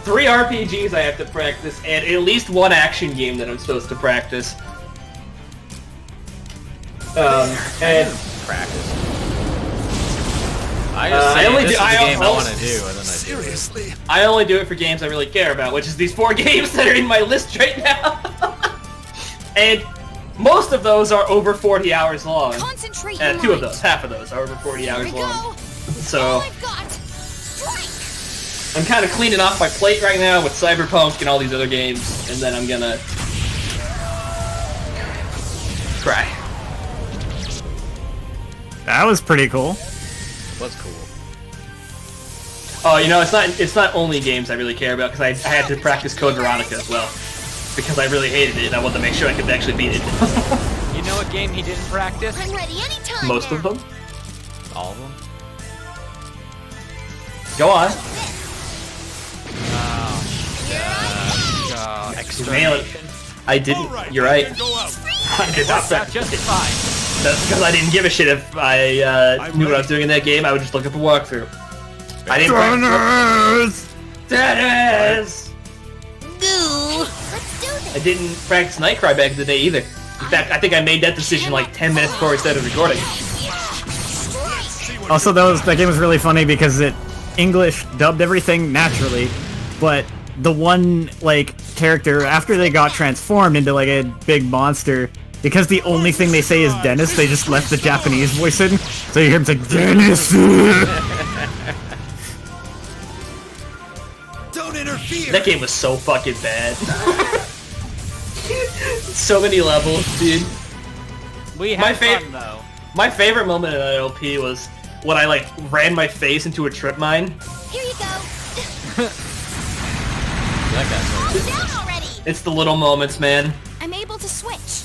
3 RPGs I have to practice, and at least 1 action game that I'm supposed to practice. And Practice. I just I say only this do- is the I game I also- want to do, and then I do it. Seriously? I only do it for games I really care about, which is these 4 games that are in my list right now. And most of those are over 40 hours long. Concentrate. And your 2 of mind. those, half of those, are over 40 Here we hours go. long. All So I've got. Strike. I'm kind of cleaning off my plate right now with Cyberpunk and all these other games, and then I'm gonna cry. That was pretty cool. What's cool? Oh, you know, it's not only games I really care about, because I had to practice Code Veronica as well. Because I really hated it, and I wanted to make sure I could actually beat it. You know what game he didn't practice? I'm ready anytime. Most of them? All of them? Go on. Extermination. I didn't. You're right. I did not Worked out practice just it. fine. That's because I didn't give a shit if I knew what I was doing in that game. I would just look at the walkthrough. I didn't practice. Dennis! Goo. Let's do this. I didn't practice Nightcry back in the day either. In fact, I think I made that decision like 10 minutes before we started recording. Also, that game was really funny because it English dubbed everything naturally, but the one like character after they got transformed into like a big monster, because the only thing they say is Dennis, they just left the Japanese voice in, so you hear him say Dennis. Don't interfere! That game was so fucking bad. So many levels, dude. We My had fa- fun though. My favorite moment in that LP was when I like ran my face into a trip mine. Here you go. That guy's Calm down already. It's the little moments, man. I'm able to switch.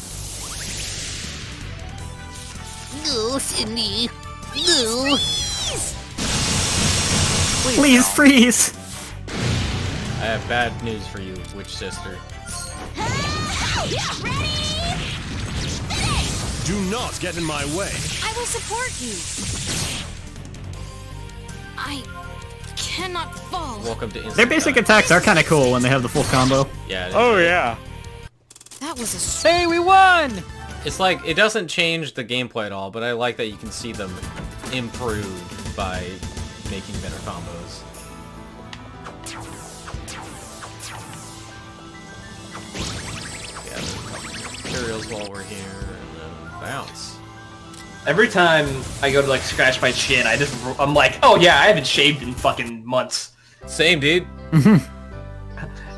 Goo, Cindy. Goo. Please freeze. I have bad news for you, Witch Sister. Do not get in my way. I will support you. I cannot fall. Welcome to instant Their basic time. attacks are kind of cool when they have the full combo. Yeah. Oh yeah. That was a Hey, we won! It's like, it doesn't change the gameplay at all, but I like that you can see them improve by making better combos. Yeah, materials while we're here, and then bounce. Every time I go to like scratch my chin, I'm like, oh yeah, I haven't shaved in fucking months. Same, dude.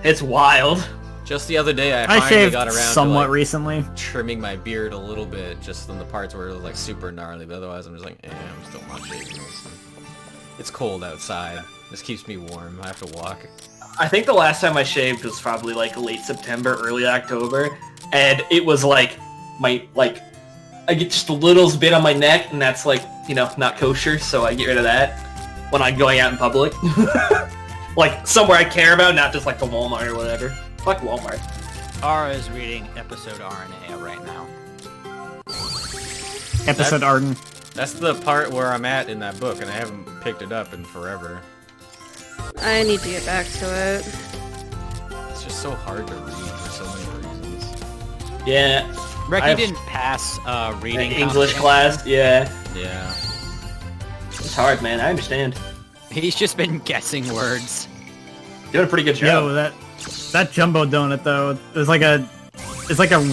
It's wild. Just the other day, I I finally shaved got around somewhat to, like, recently. trimming my beard a little bit, just in the parts where it was like super gnarly, but otherwise I'm just like, I'm still not shaving this. It's cold outside. This keeps me warm. I have to walk. I think the last time I shaved was probably like late September, early October, and it was like I get just a little bit on my neck, and that's like, you know, not kosher, so I get rid of that when I'm going out in public. Like somewhere I care about, not just like the Walmart or whatever. Fuck Walmart. Ara is reading episode RNA right now. Episode Arden. That's the part where I'm at in that book, and I haven't picked it up in forever. I need to get back to it. It's just so hard to read for so many reasons. Yeah. Reki didn't pass reading English comprehension. class, yeah. Yeah. It's hard, man. I understand. He's just been guessing words. Doing a pretty good job. Yo, that jumbo donut though, it's like a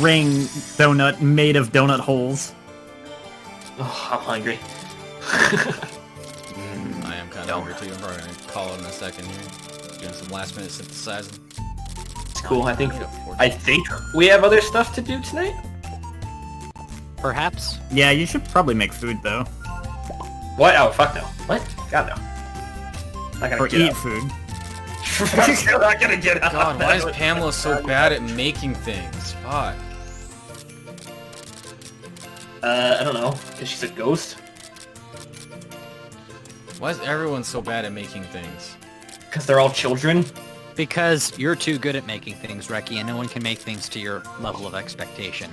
ring donut made of donut holes. Oh, I'm hungry. I am kind of hungry too. I'm probably gonna call it in a second here. Doing some last minute synthesizing. It's cool. I think we have other stuff to do tonight. Perhaps. Yeah, you should probably make food though. What? Oh, fuck no. What? God no. Not gonna Or get eat up. food. I'm not gonna get up. God, why is Pamela so bad at making things? Fuck. I don't know. Because she's a ghost? Why is everyone so bad at making things? Because they're all children? Because you're too good at making things, Reki, and no one can make things to your level of expectation.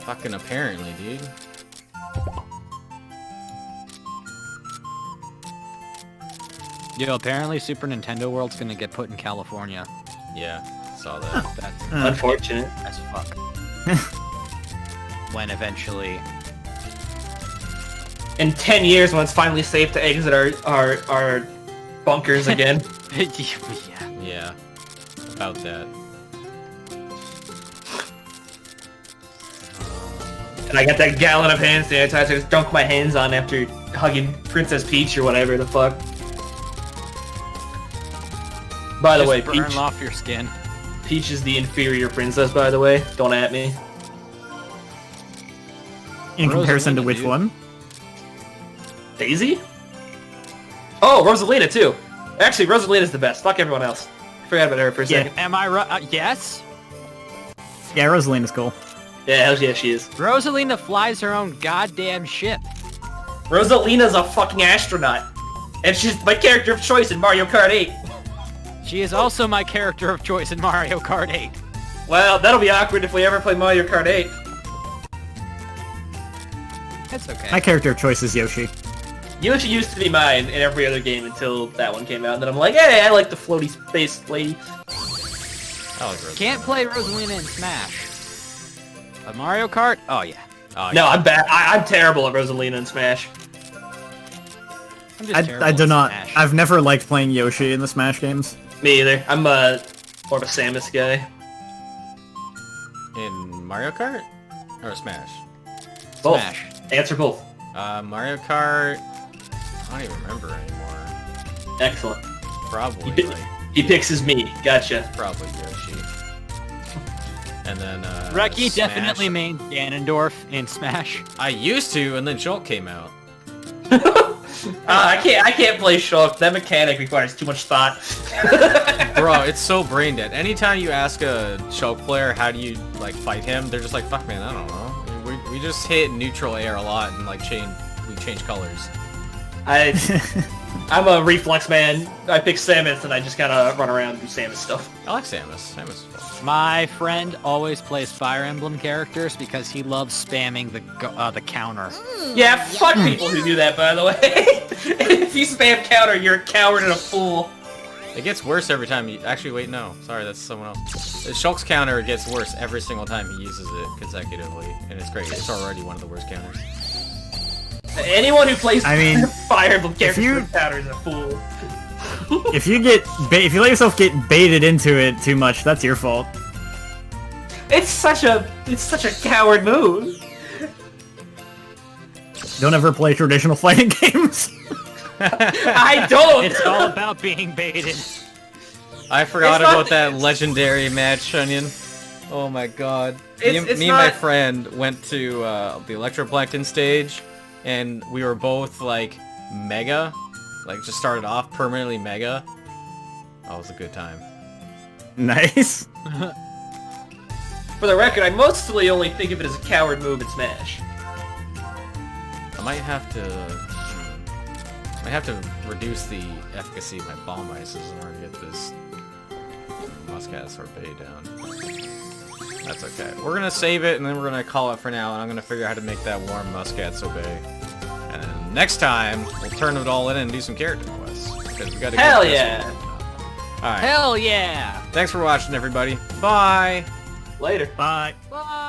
Fucking apparently, dude. Yo, apparently Super Nintendo World's gonna get put in California. Yeah, saw that. That's unfortunate as fuck. When eventually... In 10 years, when it's finally safe to exit our bunkers again. Yeah. About that. And I got that gallon of hand sanitizer to dunk my hands on after hugging Princess Peach or whatever the fuck. By the way, burn Peach, off your skin. Peach is the inferior princess, by the way. Don't at me. In comparison to which dude. one? Daisy? Oh, Rosalina too. Actually, Rosalina's the best. Fuck everyone else. I forgot about her for a second. Am I right? Yes? Yeah, Rosalina's cool. Yeah, hell yeah, she is. Rosalina flies her own goddamn ship. Rosalina's a fucking astronaut. And she's my character of choice in Mario Kart 8. She is also my character of choice in Mario Kart 8. Well, that'll be awkward if we ever play Mario Kart 8. That's okay. My character of choice is Yoshi. Yoshi used to be mine in every other game until that one came out, and then I'm like, hey, I like the floaty space lady. Can't play Rosalina in Smash. But Mario Kart? Oh yeah. Oh, No, yeah. I'm bad. I'm terrible at Rosalina and Smash. I'm just terrible I do at not. Smash. I've never liked playing Yoshi in the Smash games. Me either. I'm more of a Samus guy. In Mario Kart? Or Smash? Both. Smash. Answer both. Mario Kart... I don't even remember anymore. Excellent. Probably, He picks his me. Gotcha. Probably Yoshi. And then, Reki Smash. definitely main Ganondorf in Smash. I used to, and then Shulk came out. I can't play Shulk. That mechanic requires too much thought. Bro, it's so brain dead. Anytime you ask a Shulk player how do you like fight him, they're just like, fuck man, I don't know. We just hit neutral air a lot and like we change colors. I'm a reflex man. I pick Samus and I just gotta run around and do Samus stuff. I like Samus. Samus is fun. My friend always plays Fire Emblem characters because he loves spamming the counter. Yeah, fuck people who do that, by the way. If you spam counter, you're a coward and a fool. It gets worse every time you... Actually, wait, no. Sorry, that's someone else. The Shulk's counter gets worse every single time he uses it consecutively, and it's great. It's already one of the worst counters. Anyone who plays Fire Emblem characters you- with counter is a fool. If you let yourself get baited into it too much, that's your fault. It's such a coward move. Don't ever play traditional fighting games. I don't. It's all about being baited. I forgot It's not- about that legendary match, Onion. Oh my god. Me It's and my not- friend went to the Electroplankton stage, and we were both, like, mega. Like, just started off permanently mega. That was a good time. Nice. For the record, I mostly only think of it as a coward move in Smash. I might have to reduce the efficacy of my bomb ices in order to get this Muscat sorbet down. That's okay. We're gonna save it and then we're gonna call it for now, and I'm gonna figure out how to make that warm Muscat sorbet. And then next time we'll turn it all in and do some character quests because we gotta. Hell get this yeah! one. All right. Hell yeah! Thanks for watching, everybody. Bye. Later. Bye. Bye.